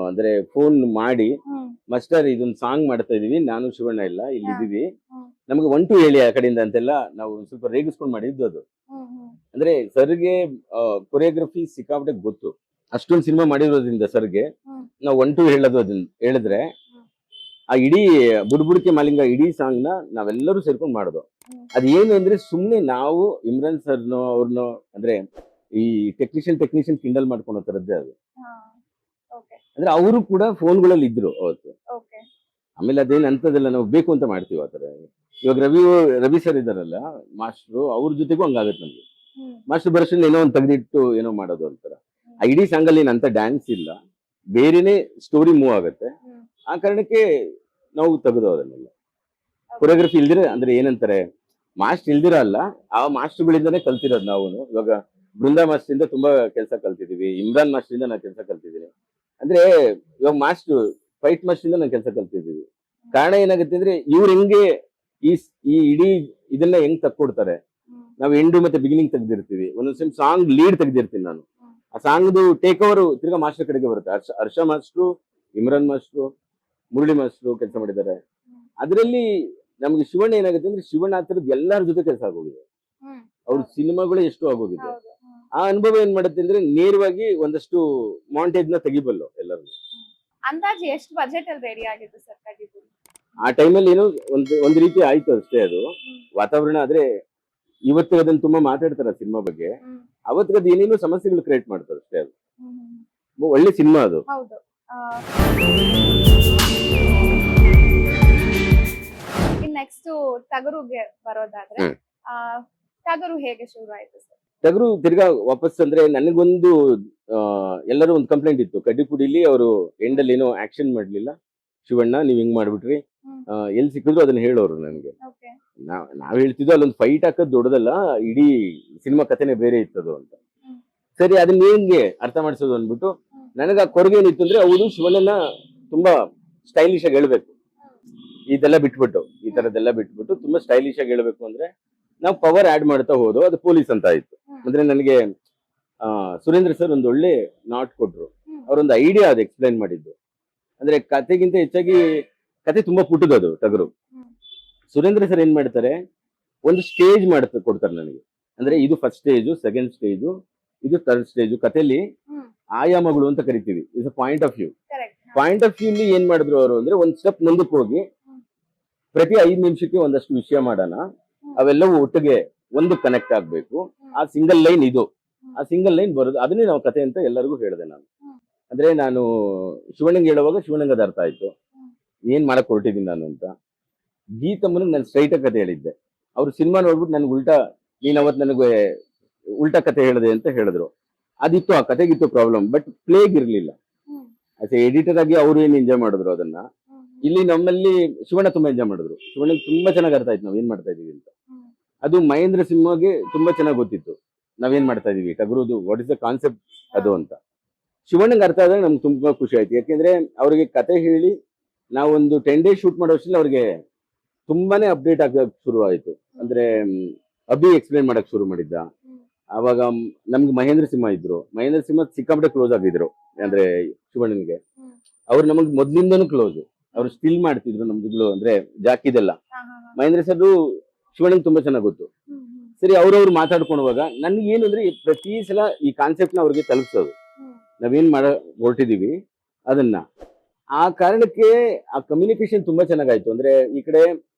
ಅಂದ್ರೆ ಫೋನ್ ಮಾಡಿ, ಹ್ಮ್. ಮಾಸ್ಟರ್ ಇದೊಂದು ಸಾಂಗ್ ಮಾಡ್ತಾ ಇದೀವಿ, ನಾನು ಶಿವಣ್ಣ ಇಲ್ಲ ಇಲ್ಲಿ ಹಾ. ಇದೀವಿ, ಹ್ಮ್. ನಮ್ಗೆ 1 2 ಹೇಳಿ ಆ ಕಡೆಯಿಂದ ಅಂತೆಲ್ಲ ನಾವು ಸ್ವಲ್ಪ ರೇಗಿಸ್ಕೊಂಡ್ ಮಾಡಿದ್ದು ಅದು. ಹ್ಮ್. ಹ್ಮ್. ಅಂದ್ರೆ ಸರ್ಗೆ ಕೊರಿಯೋಗ್ರಫಿ ಸಿಕ್ಕಾಪಟ್ಟೆ ಗೊತ್ತು, ಅಷ್ಟೊಂದು ಸಿನಿಮಾ ಮಾಡಿರೋದ್ರಿಂದ ಸರ್ಗೆ ಹ್ಮ್. ನಾವು 1 2 ಹೇಳೋದು ಅದನ್ನ ಹೇಳಿದ್ರೆ ಹ್ಮ್. ಆ ಇಡೀ ಬುಡ್ಬುಡಿಕೆ ಮಾಲಿಂಗ ಇಡೀ ಸಾಂಗ್ ನ ನಾವೆಲ್ಲರೂ ಸೇರ್ಕೊಂಡು ಮಾಡೋದು. ಹ್ಮ್. ಅದೇನು ಅಂದ್ರೆ ಸುಮ್ನೆ ನಾವು ಇಮ್ರಾನ್ ಸರ್ನೋ ಅವ್ರನ್ನೋ ಅಂದ್ರೆ ಈ ಟೆಕ್ನಿಷಿಯನ್ ಕಿಂಡಲ್ ಮಾಡ್ಕೊಳೋ ತರದ್ದೇ ಅದು. ಹಾ. ಓಕೆ. ಅಂದ್ರೆ ಅವರು ಕೂಡ ಫೋನ್ಗಳಲ್ಲಿ ಇದ್ರು ಅವತ್ತು. ಓಕೆ. ಆಮೇಲೆ ಅದೇನ್ ಅಂತದೆಲ್ಲ ನಾವು ಬೇಕು ಅಂತ ಮಾಡ್ತೀವಿ ಆತರ. ಇವಾಗ ರವಿ ಸರ್ ಇದಾರಲ್ಲ ಮಾಸ್ಟ್ರು, ಅವ್ರ ಜೊತೆಗೂ ಹಂಗಾಗತ್ತೆ ನಮ್ಗೆ. ಹ್ಮ್. ಮಾಸ್ಟರ್ ಬರ್ಷನ್ ಏನೋ ಒಂದು ತೆಗೆದಿಟ್ಟು ಏನೋ ಮಾಡೋದು ಅಂತಾರ. ಆ ಇಡೀ ಸಾಂಗ್ ಅಲ್ಲಿ ಏನಂತ ಡ್ಯಾನ್ಸ್ ಇಲ್ಲ, ಬೇರೆನೆ ಸ್ಟೋರಿ ಮೂವ್ ಆಗುತ್ತೆ. ಹ್ಮ್. ಆ ಕಾರಣಕ್ಕೆ ನಾವು ತೆಗೆದು ಅದನ್ನೆಲ್ಲ. ಕೊರಿಯೋಗ್ರಫಿ ಇಲ್ದಿರ ಅಂದ್ರೆ ಏನಂತಾರೆ, ಮಾಸ್ಟರ್ ಇಲ್ದಿರ ಅಲ್ಲ, ಆ ಮಾಸ್ಟರ್ಗಳಿಂದಾನೇ ಕಲ್ತಿರೋದು ನಾವು. ಇವಾಗ ಬೃಂದಾ ಮಾಸ್ಟರ್ ಇಂದ ತುಂಬಾ ಕೆಲಸ ಕಲ್ತಿದೀವಿ, ಇಮ್ರಾನ್ ಮಾಸ್ಟರ್ ಇಂದ ನಾನು ಕೆಲಸ ಕಲ್ತಿದ್ದೀನಿ. ಅಂದ್ರೆ ಇವಾಗ ಮಾಸ್ಟರ್ ಫೈಟ್ ಮಾಸ್ಟರ್ ಇಂದ ನಾನು ಕೆಲಸ ಕಲ್ತಿದ್ದೀವಿ. ಕಾರಣ ಏನಾಗುತ್ತೆ ಅಂದ್ರೆ ಇವ್ರು ಹೆಂಗೆ ಈ ಇಡೀ ಇದನ್ನ ಹೆಂಗ್ ತಕ್ಕೊಡ್ತಾರೆ. ಹ್ಮ್. ನಾವು ಎಂಡು ಮತ್ತೆ ಬಿಗಿನಿಂಗ್ ತೆಗ್ದಿರ್ತೀವಿ, ಒಂದೊಂದ್ಸಲ ಸಾಂಗ್ ಲೀಡ್ ತೆಗ್ದಿರ್ತೀನಿ ನಾನು. ಆ ಸಾಂಗ್ದು ಟೇಕ್ ಓವರ್ ತಿರ್ಗಾ ಮಾಸ್ಟರ್ ಕಡೆಗೆ ಬರುತ್ತೆ. Harsha master, Imran master, Murali master ಕೆಲಸ ಮಾಡಿದ್ದಾರೆ. ಅದರಲ್ಲಿ ನಮ್ಗೆ ಶಿವಣ್ಣ ಏನಾಗುತ್ತೆ ಅಂದ್ರೆ ಶಿವಣ್ಣ ಆ ಥರದ್ದು ಎಲ್ಲರ ಜೊತೆ ಕೆಲಸ ಆಗೋಗಿದೆ, ಹ್ಮ್. ಅವ್ರ ಸಿನಿಮಾಗಳು ಎಷ್ಟು ಆಗೋಗಿದೆ. ಹೌದು. ಹ್ಮ್. ಆ ಅನುಭವ ಏನ್ ಮಾಡುತ್ತೆ ಅಂದ್ರೆ ನೇರವಾಗಿ ಒಂದಷ್ಟು ಮಾಂಟೇಜ್ ನ ತೆಗಿಬಲ್ಲು ಎಲ್ಲರೂ. ಅಂದಾಜು ಎಷ್ಟು ಬಜೆಟ್ ಅಲ್ಲಿ ರೆಡಿ ಆಗಿತ್ತು ಸರ್ ಕಡ್ಡಿ ಪುಡಿ? ಆ ಟೈಮಲ್ಲಿ ಏನೋ ಒಂದ್ ರೀತಿ ಆಯ್ತು ಅಷ್ಟೇ ಅದು ಹ್ಮ್. ವಾತಾವರಣ. ಆದ್ರೆ ಇವತ್ತು ಅದನ್ನ ತುಂಬಾ ಮಾತಾಡ್ತಾರೆ ಸಿನಿಮಾ ಬಗ್ಗೆ, ಹ್ಮ್. ಅವತ್ತಿಗೆ ಅದು ಏನೇನೋ ಸಮಸ್ಯೆಗಳು ಕ್ರಿಯೇಟ್ ಮಾಡ್ತಾರೆ ಅಷ್ಟೇ. ಅದು ಹ್ಮ್. ಒಳ್ಳೆ ಸಿನಿಮಾ ಅದು. ಹೌದು. ಇನ್ ನೆಕ್ಸ್ಟ್ ಟಗರುಗೆ ಬರೋದಾದ್ರೆ, ಹ್ಮ್. ಟಗರು ಹೇಗೆ ಶುರು ಆಯ್ತು ಸರ್? ಟಗರು ತಿರ್ಗಾ ವಾಪಸ್ ಅಂದ್ರೆ ನನಗೊಂದು ಎಲ್ಲರೂ ಒಂದು ಕಂಪ್ಲೇಂಟ್ ಇತ್ತು, ಕಡ್ಡಿಪುಡಿಲಿ ಅವರು ಎಂಡಲ್ಲಿ ಏನೋ ಆಕ್ಷನ್ ಮಾಡ್ಲಿಲ್ಲ, ಶಿವಣ್ಣ ನೀವ್ ಹಿಂಗ್ ಮಾಡ್ಬಿಟ್ರಿ, ಹ್ಮ್. ಎಲ್ಲಿ ಸಿಕ್ಕಿದ್ರು ಅದನ್ನ ಹೇಳೋರು ನನಗೆ. ಓಕೆ. ನಾವ್ ಹೇಳ್ತಿದ್ವು ಅಲ್ಲೊಂದು ಫೈಟ್ ಹಾಕೋದ್ ದೊಡ್ಡದಲ್ಲ, ಇಡೀ ಸಿನಿಮಾ ಕಥೆನೆ ಬೇರೆ ಇತ್ತದು ಅಂತ. ಹ್ಮ್. ಸರಿ, ಅದನ್ನ ಹೆಂಗೆ ಅರ್ಥ ಮಾಡಿಸೋದು ಅಂದ್ಬಿಟ್ಟು ಹ್ಮ್. ನನಗೆ ಆ ಕೊರಗೆ ಏನಿತ್ತು ಅಂದ್ರೆ ಅವರು ಶಿವಣ್ಣನ ತುಂಬಾ ಸ್ಟೈಲಿಶ್ ಆಗಿ ಹೇಳ್ಬೇಕು, ಇದೆಲ್ಲ ಬಿಟ್ಬಿಟ್ಟು ಈ ತರದೆಲ್ಲ ಬಿಟ್ಬಿಟ್ಟು ತುಂಬಾ ಸ್ಟೈಲಿಶ್ ಆಗಿ ಹೇಳ್ಬೇಕು ಅಂದ್ರೆ ನಾವು ಪವರ್ ಆಡ್ ಮಾಡ್ತಾ ಹೋದು. ಅದು ಪೊಲೀಸ್ ಅಂತ ಆಯ್ತು. ಅಂದ್ರೆ ನನಗೆ ಸುರೇಂದ್ರ ಸರ್ ಒಂದು ಒಳ್ಳೆ ನಾಟ್ ಕೊಟ್ರು, ಅವರೊಂದು ಐಡಿಯಾ ಅದು ಎಕ್ಸ್ಪ್ಲೈನ್ ಮಾಡಿದ್ದು. ಅಂದ್ರೆ ಕತೆಗಿಂತ ಹೆಚ್ಚಾಗಿ ಕತೆ ತುಂಬಾ ಪುಟ್ಟದದು ಟಗರು. ಸುರೇಂದ್ರ ಸರ್ ಏನ್ ಮಾಡ್ತಾರೆ, ಒಂದು ಸ್ಟೇಜ್ ಕೊಡ್ತಾರೆ ನನಗೆ. ಅಂದ್ರೆ ಇದು ಫಸ್ಟ್ ಸ್ಟೇಜು, ಸೆಕೆಂಡ್ ಸ್ಟೇಜು, ಇದು ಥರ್ಡ್ ಸ್ಟೇಜು. ಕಥೆಯಲ್ಲಿ ಆಯಾಮಗಳು ಅಂತ ಕರಿತೀವಿ, is point of view. Point of view ಏನ್ ಮಾಡಿದ್ರು ಅವರು ಅಂದ್ರೆ ಒಂದ್ ಸ್ಟೆಪ್ ಮುಂದಕ್ಕೆ ಹೋಗಿ ಪ್ರತಿ 5 ನಿಮಿಷಕ್ಕೆ ಒಂದಷ್ಟು ವಿಷಯ ಮಾಡೋಣ, ಅವೆಲ್ಲವೂ ಒಟ್ಟಿಗೆ ಒಂದು ಕನೆಕ್ಟ್ ಆಗ್ಬೇಕು. ಆ ಸಿಂಗಲ್ ಲೈನ್ ಇದು, ಆ ಸಿಂಗಲ್ ಲೈನ್ ಬರೋದು, ಅದನ್ನೇ ನಾವು ಕತೆ ಅಂತ ಎಲ್ಲರಿಗೂ ಹೇಳಿದೆ ನಾನು. ಅಂದ್ರೆ ನಾನು ಶಿವಣ್ಣಂಗೆ ಹೇಳುವಾಗ ಶಿವಣ್ಣಂಗೆ ಅದು ಅರ್ಥ ಆಯ್ತು ಏನ್ ಮಾಡಕ್ ಹೊರಟಿದ್ದೀನಿ ನಾನು ಅಂತ. ಗೀತಮ್ಮನಿಗೆ ನಾನು ಸ್ಟ್ರೈಟ್ ಕತೆ ಹೇಳಿದ್ದೆ, ಅವ್ರು ಸಿನಿಮಾ ನೋಡ್ಬಿಟ್ಟು ನನ್ಗೆ ನೀನ್ ಅವತ್ ನನಗೆ ಉಲ್ಟಾ ಕತೆ ಹೇಳಿದೆ ಅಂತ ಹೇಳಿದ್ರು. ಅದಿತ್ತು, ಆ ಕತೆಗಿತ್ತು ಪ್ರಾಬ್ಲಮ್, ಬಟ್ ಪ್ಲೇಗ್ ಇರ್ಲಿಲ್ಲ. ಆಸ್ ಎಡಿಟರ್ ಆಗಿ ಅವ್ರು ಏನ್ ಎಂಜಾಯ್ ಮಾಡಿದ್ರು ಅದನ್ನ, ಇಲ್ಲಿ ನಮ್ಮಲ್ಲಿ ಶಿವಣ್ಣ ತುಂಬಾ ಎಂಜಾಯ್ ಮಾಡಿದ್ರು. ಶಿವಣ್ಣಗೆ ತುಂಬಾ ಚೆನ್ನಾಗಿ ಅರ್ಥ ಆಯ್ತು ನಾವ್ ಏನ್ ಮಾಡ್ತಾ ಇದೀವಿ ಅಂತ. ಅದು ಮಹೇಂದ್ರ ಸಿಂಹಗೆ ತುಂಬಾ ಚೆನ್ನಾಗಿ ಗೊತ್ತಿತ್ತು ನಾವೇನ್ ಮಾಡ್ತಾ ಇದೀವಿ, ಟಗರುದು ವಾಟ್ ಇಸ್ ದ ಕಾನ್ಸೆಪ್ಟ್ ಅದು ಅಂತ. ಶಿವಣ್ಣಂಗೆ ಅರ್ಥ ಆದಾಗ ನಮ್ಗೆ ತುಂಬಾ ಖುಷಿ ಆಯ್ತು. ಯಾಕೆಂದ್ರೆ ಅವ್ರಿಗೆ ಕತೆ ಹೇಳಿ ನಾವೊಂದು 10 days ಶೂಟ್ ಮಾಡೋ ವರ್ಷದಲ್ಲಿ ಅವ್ರಿಗೆ ತುಂಬಾನೇ ಅಪ್ಡೇಟ್ ಆಗಕ್ ಶುರು ಆಯ್ತು. ಅಂದ್ರೆ ಅಭಿ ಎಕ್ಸ್ಪ್ಲೈನ್ ಮಾಡಕ್ ಶುರು ಮಾಡಿದ್ದ. ಅವಾಗ ನಮ್ಗೆ ಮಹೇಂದ್ರ ಸಿಂಹ ಇದ್ರು, ಮಹೇಂದ್ರ ಸಿಂಹ ಸಿಕ್ಕಾಪಟ್ಟೆ ಕ್ಲೋಸ್ ಆಗಿದ್ರು ಅಂದ್ರೆ ಶಿವಣ್ಣನಿಗೆ. ಅವ್ರು ನಮಗ್ ಮೊದ್ಲಿಂದನೂ ಕ್ಲೋಸ್, ಅವ್ರು ಸ್ಟಿಲ್ ಮಾಡ್ತಿದ್ರು ನಮ್ದುಗಳು, ಅಂದ್ರೆ ಜಾಕಿದೆಲ್ಲ. ಮಹೇಂದ್ರ ಸರ್ ಶಿವಣ್ಣಂಗೆ ತುಂಬಾ ಚೆನ್ನಾಗಿ ಗೊತ್ತು. ಸರಿ ಅವ್ರವ್ರು ಮಾತಾಡ್ಕೊಳ್ಳುವಾಗ ನನ್ಗೆ ಏನು ಅಂದ್ರೆ ಪ್ರತಿ ಸಲ ಈ ಕಾನ್ಸೆಪ್ಟ್ ನ ಅವ್ರಿಗೆ ತಲುಪಿಸೋದು. ನಾವೇನ್ ಹೊರಟಿದೀವಿ ಅದನ್ನ ಆ ಕಾರಣಕ್ಕೆ ಆ ಕಮ್ಯುನಿಕೇಶನ್ ತುಂಬಾ ಚೆನ್ನಾಗಾಯ್ತು. ಅಂದ್ರೆ ಈ ಕಡೆ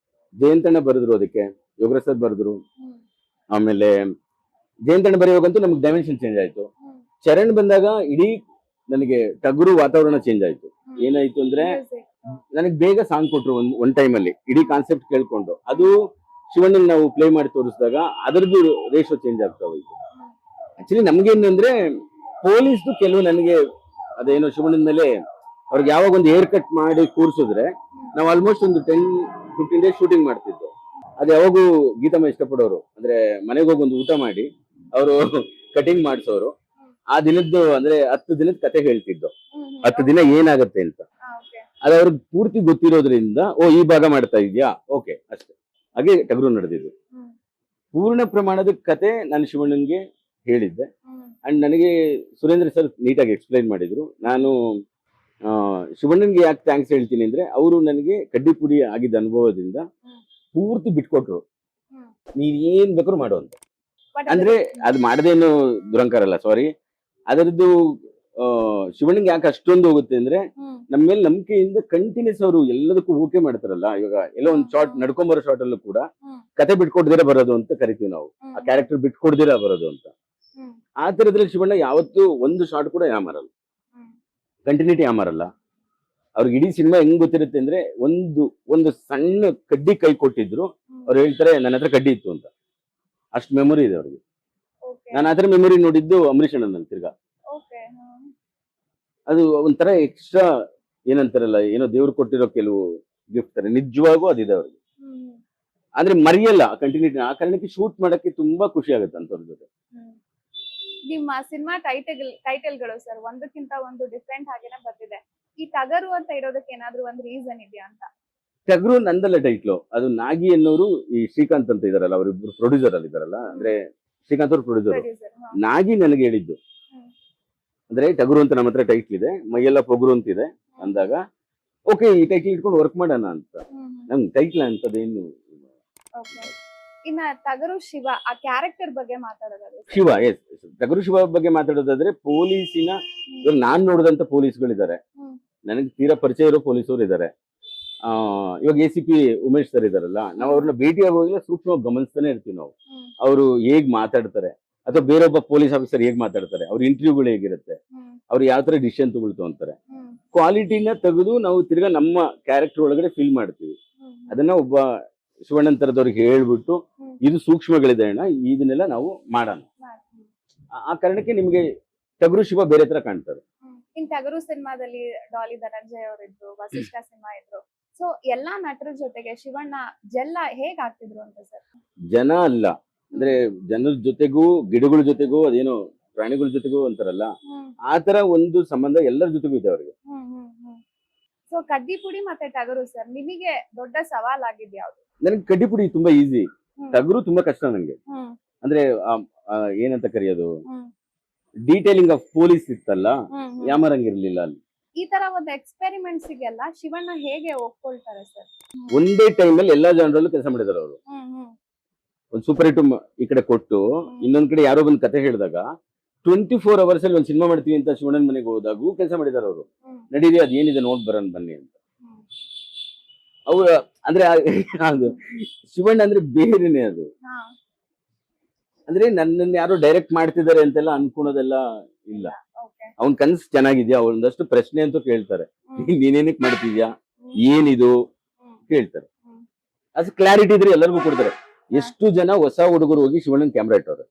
ಜಯಂತಣ್ಣ ಬರೆದ್ರು, ಅದಕ್ಕೆ ಯೋಗರಸದ್ ಬರೆದ್ರು. ಆಮೇಲೆ ಜಯಂತಣ್ಣ ಬರೆಯುವಾಗಂತೂ ನಮ್ಗೆ ಡೈಮೆನ್ಷನ್ ಚೇಂಜ್ ಆಯ್ತು. ಚರಣ್ ಬಂದಾಗ ಇಡೀ ನನಗೆ ಟಗರು ವಾತಾವರಣ ಚೇಂಜ್ ಆಯ್ತು. ಏನಾಯ್ತು ಅಂದ್ರೆ ನನಗೆ ಬೇಗ ಸಾಂಗ್ ಕೊಟ್ರು ಒಂದ್ ಟೈಮ್ ಅಲ್ಲಿ ಇಡೀ ಕಾನ್ಸೆಪ್ಟ್ ಕೇಳ್ಕೊಂಡು. ಅದು ಶಿವಣ್ಣನ್ ನಾವು ಪ್ಲೇ ಮಾಡಿ ತೋರಿಸಿದಾಗ ಅದರದ್ದು ರೇಷೋ ಚೇಂಜ್ ಆಗ್ತಾ ಹೋಯ್ತು. ಆಕ್ಚುಲಿ ನಮ್ಗೇನಂದ್ರೆ ಪೊಲೀಸ್ದು ಕೆಲವು ನನಗೆ ಅದೇನೋ ಶಿವಣ್ಣನ ಮೇಲೆ ಅವ್ರಿಗೆ ಯಾವಾಗ ಒಂದು ಹೇರ್ ಕಟ್ ಮಾಡಿ ಕೂರ್ಸಿದ್ರೆ ನಾವು ಆಲ್ಮೋಸ್ಟ್ ಒಂದು 10-15 ಡೇಸ್ ಶೂಟಿಂಗ್ ಮಾಡ್ತಿದ್ದು. ಅದು ಯಾವಾಗೂ ಗೀತಮ್ಮ ಇಷ್ಟಪಡೋರು. ಅಂದ್ರೆ ಮನೆಗೆ ಹೋಗಿ ಒಂದು ಊಟ ಮಾಡಿ ಅವರು ಕಟಿಂಗ್ ಮಾಡಿಸೋರು. ಆ ದಿನದ್ದು ಅಂದ್ರೆ 10 ದಿನದ ಕತೆ ಹೇಳ್ತಿದ್ದು, 10 ದಿನ ಏನಾಗತ್ತೆ ಅಂತ. ಅದು ಅವ್ರಿಗೆ ಪೂರ್ತಿ ಗೊತ್ತಿರೋದ್ರಿಂದ ಓ ಈ ಭಾಗ ಮಾಡ್ತಾ ಇದ್ಯಾ, ಓಕೆ ಅಷ್ಟೇ. ಹಾಗೆ ಟಗರು ನಡೆದಿದ್ದು. ಪೂರ್ಣ ಪ್ರಮಾಣದ ಕತೆ ನಾನು ಶಿವಣ್ಣನ್ಗೆ ಹೇಳಿದ್ದೆ. ಅಂಡ್ ನನಗೆ ಸುರೇಂದ್ರ ಸರ್ ನೀಟಾಗಿ ಎಕ್ಸ್ಪ್ಲೈನ್ ಮಾಡಿದ್ರು. ನಾನು ಶಿವಣ್ಣನ್ಗೆ ಯಾಕೆ ಥ್ಯಾಂಕ್ಸ್ ಹೇಳ್ತೀನಿ ಅಂದ್ರೆ ಅವರು ನನಗೆ ಕಡ್ಡಿಪುಡಿ ಆಗಿದ್ದ ಅನುಭವದಿಂದ ಪೂರ್ತಿ ಬಿಟ್ಕೊಟ್ರು. ನೀನ್ ಏನ್ ಬೇಕಾದ್ರೂ ಮಾಡು ಅಂತ. ಅಂದ್ರೆ ಅದು ಮಾಡದೇನು ದುರಂಕಾರ ಅಲ್ಲ, ಸಾರಿ. ಅದರದ್ದು ಶಿವಣ್ಣಂಗೆ ಯಾಕೆ ಅಷ್ಟೊಂದು ಹೋಗುತ್ತೆ ಅಂದ್ರೆ ನಮ್ಮ ಮೇಲೆ ನಂಬಿಕೆಯಿಂದ ಕಂಟಿನ್ಯೂಸ್ ಅವರು ಎಲ್ಲದಕ್ಕೂ ಓಕೆ ಮಾಡ್ತಾರಲ್ಲ. ಇವಾಗ ಎಲ್ಲೋ ಒಂದು ಶಾರ್ಟ್ ನಡ್ಕೊಂಬರೋ ಶಾರ್ಟ್ ಅಲ್ಲೂ ಕೂಡ ಕತೆ ಬಿಟ್ಕೊಡ್ದಿರ ಬರೋದು ಅಂತ ಕರಿತೀವಿ ನಾವು. ಆ ಕ್ಯಾರೆಕ್ಟರ್ ಬಿಟ್ಕೊಡ್ದಿರ ಬರೋದು ಅಂತ. ಆ ತರದ್ರಲ್ಲಿ ಶಿವಣ್ಣ ಯಾವತ್ತೂ ಒಂದು ಶಾರ್ಟ್ ಕೂಡ ಯಾಮಾರಲ್ಲ, ಕಂಟಿನ್ಯೂಟಿ ಯಾಮಾರಲ್ಲ. ಅವ್ರಿಗೆ ಇಡೀ ಸಿನಿಮಾ ಹೆಂಗ್ ಗೊತ್ತಿರುತ್ತೆ ಅಂದ್ರೆ ಒಂದು ಸಣ್ಣ ಕಡ್ಡಿ ಕೈ ಕೊಟ್ಟಿದ್ರು ಅವ್ರು ಹೇಳ್ತಾರೆ ನನ್ನ ಹತ್ರ ಕಡ್ಡಿ ಇತ್ತು ಅಂತ. ಅಷ್ಟು ಮೆಮೊರಿ ಇದೆ ಅವ್ರಿಗೆ. ನಾನು ಆತರ ಮೆಮೊರಿ ನೋಡಿದ್ದು ಅಂಬರೀಷ್ ಅಣ್ಣನಲ್ಲಿ ತಿರ್ಗಾ. ಅದು ಒಂಥರ ಎಕ್ಸ್ಟ್ರಾ ಏನಂತಾರಲ್ಲ, ಏನೋ ದೇವ್ರು ಕೊಟ್ಟಿರೋ ಕೆಲವು ಗಿಫ್ಟ್ ತರ ನಿಜವಾಗೂ ಅದಿದೆ ಅವ್ರಿಗೆ. ಆದ್ರೆ ಮರಿಯಲ್ಲ ಕಂಟಿನ್ಯೂಟಿ. ಆ ಕಾರಣಕ್ಕೆ ಶೂಟ್ ಮಾಡಕ್ಕೆ ತುಂಬಾ ಖುಷಿ ಆಗುತ್ತೆ ಅಂತವ್ರ ಜೊತೆ. ನಿಮ್ಮ ಸಿನಿಮಾ ಟೈಟಲ್ಗಳು ಸರ್ ಒಂದಕ್ಕಿಂತ ಒಂದು ಡಿಫ್ರೆಂಟ್ ಆಗೇನೆ ಬರ್ತಿದೆ. ಈ ಟಗರು ಅಂತ ಇರೋದಕ್ಕೆ ಏನಾದ್ರೂ ಒಂದು ರೀಸನ್ ಇದೆಯಾ ಅಂತ? ಟಗರು ನಂದಲ್ಲ ಟೈಟ್ಲು, ಅದು ನಾಗಿ ಅನ್ನೋರು ಈ ಶ್ರೀಕಾಂತ್ ಅಂತ ಇದಾರಲ್ಲ, ಅವರಿಬ್ರು ಪ್ರೊಡ್ಯೂಸರ್ ಅಲ್ಲಿ ಇದಾರಲ್ಲ. ಅಂದ್ರೆ ಶ್ರೀಕಾಂತ್ ಅವ್ರ ಪ್ರೊಡ್ಯೂಸರ್. ನಾಗಿ ನನಗೆ ಹೇಳಿದ್ದು ಅಂದ್ರೆ ಟಗರು ಅಂತ ನಮ್ಮ ಹತ್ರ ಟೈಟ್ಲ್ ಇದೆ, ಮೈಯೆಲ್ಲ ಪೊಗರು ಅಂತಿದೆ ಅಂದಾಗ ಓಕೆ ಈ ಟೈಟ್ಲ್ ಇಟ್ಕೊಂಡು ವರ್ಕ್ ಮಾಡೋಣ ಅಂತ. ನಮ್ಗೆ ಟೈಟ್ಲ್ ಅಂತದೇನು. ಇನ್ನ ಟಗರು ಶಿವ ಆ ಕ್ಯಾರೆಕ್ಟರ್ ಬಗ್ಗೆ ಮಾತಾಡೋದಾದ್ರೆ ಶಿವ, ಎಸ್, ಟಗರು ಶಿವ ಬಗ್ಗೆ ಮಾತಾಡೋದಾದ್ರೆ ಪೊಲೀಸಿನ ಇವಾಗ ನಾನ್ ನೋಡಿದಂತ ಪೊಲೀಸ್ಗಳಿದ್ದಾರೆ, ನನಗೆ ತೀರಾ ಪರಿಚಯ ಇರೋ ಪೊಲೀಸರು ಇದ್ದಾರೆ. ಇವಾಗ ACP ಉಮೇಶ್ ಸರ್ ಇದಾರಲ್ಲ, ನಾವು ಅವ್ರನ್ನ ಭೇಟಿಯಾಗುವಾಗಲೇ ಸೂಕ್ಷ್ಮವಾಗಿ ಗಮನಿಸ್ತಾನೆ ಇರ್ತೀವಿ ನಾವು. ಅವರು ಹೇಗ್ ಮಾತಾಡ್ತಾರೆ ಅಥವಾ ಬೇರೊಬ್ಬ ಪೊಲೀಸ್ ಆಫೀಸರ್ ಹೇಗ್ ಮಾತಾಡ್ತಾರೆ, ಅವ್ರ ಇಂಟರ್ವ್ಯೂಗಳು ಹೇಗಿರುತ್ತೆ, ಅವ್ರು ಯಾವ ತರ ಡಿಸಿಷನ್ ತಗೊಳ್ತಾರೆ, ಕ್ವಾಲಿಟಿನ ತೆಗೆದು ನಾವು ತಿರ್ಗಾ ನಮ್ಮ ಕ್ಯಾರೆಕ್ಟರ್ ಒಳಗಡೆ ಫೀಲ್ ಮಾಡ್ತೀವಿ. ಅದನ್ನ ಒಬ್ಬ ಶಿವಣ್ಣನ್ ತರದವ್ರಿಗೆ ಹೇಳ್ಬಿಟ್ಟು ಇದು ಸೂಕ್ಷ್ಮಗಳಿದೆ ಅಣ್ಣ, ಇದನ್ನೆಲ್ಲ ನಾವು ಮಾಡೋಣ. ಆ ಕಾರಣಕ್ಕೆ ನಿಮ್ಗೆ ಟಗರು ಶಿವ ಬೇರೆ ತರ ಕಾಣ್ತಾರೆ. ಇನ್ ಟಗರು ಸಿನಿಮಾದಲ್ಲಿ ಡಾಲಿ ಧನಂಜಯ ಅವರಿದ್ರು, ವಸಿಷ್ಠ ಸಿಂಹ ಇದ್ರು. ಸೊ ಎಲ್ಲಾ ನಟರ ಜೊತೆಗೆ ಶಿವಣ್ಣ ಜೆಲ್ಲ ಹೇಗ್ ಆಗ್ತಿದ್ರು ಅಂತ ಸರ್? ಜನ ಅಲ್ಲ, ಅಂದ್ರೆ ಜನರ ಜೊತೆಗೂ ಗಿಡಗಳ ಜೊತೆಗೂ ಅದೇನೋ ಪ್ರಾಣಿಗಳ ಜೊತೆಗೂ ಅಂತಾರಲ್ಲ, ಆ ತರ ಒಂದು ಸಂಬಂಧ ಎಲ್ಲರ ಜೊತೆಗೂ ಇದೆ ಅವ್ರಿಗೆ. ಸೊ ಕಡ್ಡಿಪುಡಿ ಮತ್ತೆ ಟಗರು ಸರ್ ನಿಮಗೆ ದೊಡ್ಡ ಸವಾಲ್ ಆಗಿದ್ ಯಾವ್ದು? ನನಗೆ ಕಡ್ಡಿಪುಡಿ ತುಂಬಾ ಈಸಿ, ಟಗರು ತುಂಬಾ ಕಷ್ಟ ನಂಗೆ. ಅಂದ್ರೆ ಏನಂತ ಕರೆಯೋದು, ಡೀಟೇಲಿಂಗ್ ಆಫ್ ಪೊಲೀಸ್ ಇತ್ತಲ್ಲ, ಯಾಮರಂಗಿರ್ಲಿಲ್ಲ ಅಲ್ಲಿ. ಈ ತರ ಒಂದು ಎಕ್ಸ್ಪೆರಿಮೆಂಟ್ಸ್ ಗೆಲ್ಲ ಶಿವಣ್ಣ ಹೇಗೆ ಒಪ್ಕೊಳ್ತಾರೆ ಸರ್? ಒಂದೇ ಟೈಮ್ ಅಲ್ಲಿ ಎಲ್ಲಾ ಜನರಲ್ಲೂ ಕೆಲಸ ಮಾಡಿದಾರೆ ಅವರು. ಒಂದ್ ಸೂಪರ್ ಹಿಟ್ ಈ ಕಡೆ ಕೊಟ್ಟು ಇನ್ನೊಂದ್ ಕಡೆ ಯಾರೋ ಬಂದ್ ಕತೆ ಹೇಳಿದಾಗ 24 hours ಅಲ್ಲಿ ಒಂದ್ ಸಿನಿಮಾ ಮಾಡ್ತೀವಿ ಅಂತ ಶಿವಣ್ಣನ ಮನೆಗೆ ಹೋದಾಗೂ ಕೆಲಸ ಮಾಡಿದಾರೆ ಅವರು. ನಡೀರಿ ಅದ್ ಏನಿದೆ ನೋಡ್ ಬರೋಣ ಬನ್ನಿ ಅಂತ. ಅವ್ರ ಅಂದ್ರೆ ಅದು ಶಿವಣ್ಣ ಅಂದ್ರೆ ಬೇರೆನೆ ಅದು. ಅಂದ್ರೆ ನನ್ನನ್ನು ಯಾರೋ ಡೈರೆಕ್ಟ್ ಮಾಡ್ತಿದ್ದಾರೆ ಅಂತೆಲ್ಲ ಅನ್ಕೊಳೋದೆಲ್ಲ ಇಲ್ಲ. ಅವನ್ ಕನ್ಸ್ ಚೆನ್ನಾಗಿದ್ಯಾ, ಒಂದಷ್ಟು ಪ್ರಶ್ನೆ ಅಂತೂ ಕೇಳ್ತಾರೆ, ನೀನೇನಕ್ ಮಾಡ್ತಿದ್ಯಾ, ಏನಿದು ಕೇಳ್ತಾರೆ. ಅದು ಕ್ಲಾರಿಟಿ ಇದ್ರೆ ಎಲ್ಲರಿಗೂ ಕೊಡ್ತಾರೆ. ಎಷ್ಟು ಜನ ಹೊಸ ಹುಡುಗರು ಹೋಗಿ ಶಿವಣ್ಣನ್ ಕ್ಯಾಮ್ರಾ ಇಟ್ಟವ್ರೆ.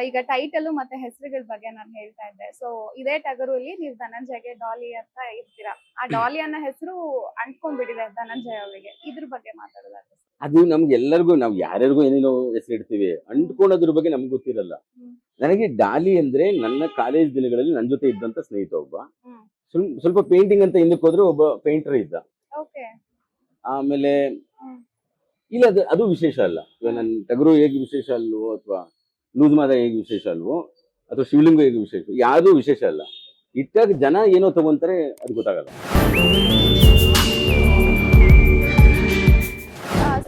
ಈಗ ಟೈಟಲ್ ಮತ್ತೆ ಹೆಸರುಗಳ ಬಗ್ಗೆ ನಾನು ಹೇಳ್ತಾ ಇದ್ದೆ. ಸೊ ಇದೇ ಟಗರಲ್ಲಿ ನೀವು ಧನಂಜಯಗೆ ಡಾಲಿ ಅಂತ ಇರ್ತೀರಾ. ಆ ಡಾಲಿ ಅನ್ನೋ ಹೆಸರು ಅಂಟ್ಕೊಂಡ್ಬಿಟ್ಟಿದೆ ಧನಂಜಯ ಅವರಿಗೆ. ಇದ್ರ ಬಗ್ಗೆ ಮಾತಾಡೋದಾದ್ರೆ ಅದು ನಮ್ಗೆ ಎಲ್ಲರಿಗೂ, ನಾವ್ ಯಾರ್ಯಾರಿಗೂ ಏನೇನೋ ಹೆಸರು ಇಡ್ತೀವಿ, ಅಂಟ್ಕೊಳೋದ್ರ ಬಗ್ಗೆ ನಮ್ಗೆ ಗೊತ್ತಿರಲ್ಲ. ನನಗೆ ಡಾಲಿ ಅಂದ್ರೆ ನನ್ನ ಕಾಲೇಜ್ ದಿನಗಳಲ್ಲಿ ನನ್ನ ಜೊತೆ ಇದ್ದಂತ ಸ್ನೇಹಿತ ಒಬ್ಬ. ಸ್ವಲ್ಪ ಪೇಂಟಿಂಗ್ ಅಂತ ಹಿಂದಕ್ಕೆ ಹೋದ್ರೆ ಒಬ್ಬ ಪೇಂಟರ್ ಇದ್ದ. ಆಮೇಲೆ ಇಲ್ಲ ಅದು ವಿಶೇಷ ಅಲ್ಲ. ಇವಾಗ ನನ್ ಟಗರು ಹೇಗೆ ವಿಶೇಷ ಅಲ್ವೋ, ಅಥವಾ ಲೂಸ್ ಮಾದ ಹೇಗೆ ವಿಶೇಷ ಅಲ್ವೋ, ಅಥವಾ ಶಿವಲಿಂಗ ಹೇಗೆ ವಿಶೇಷ, ಯಾವ್ದು ವಿಶೇಷ ಅಲ್ಲ. ಇಟ್ಟಾಗ ಜನ ಏನೋ ತಗೊಂತಾರೆ ಅದು ಗೊತ್ತಾಗಲ್ಲ.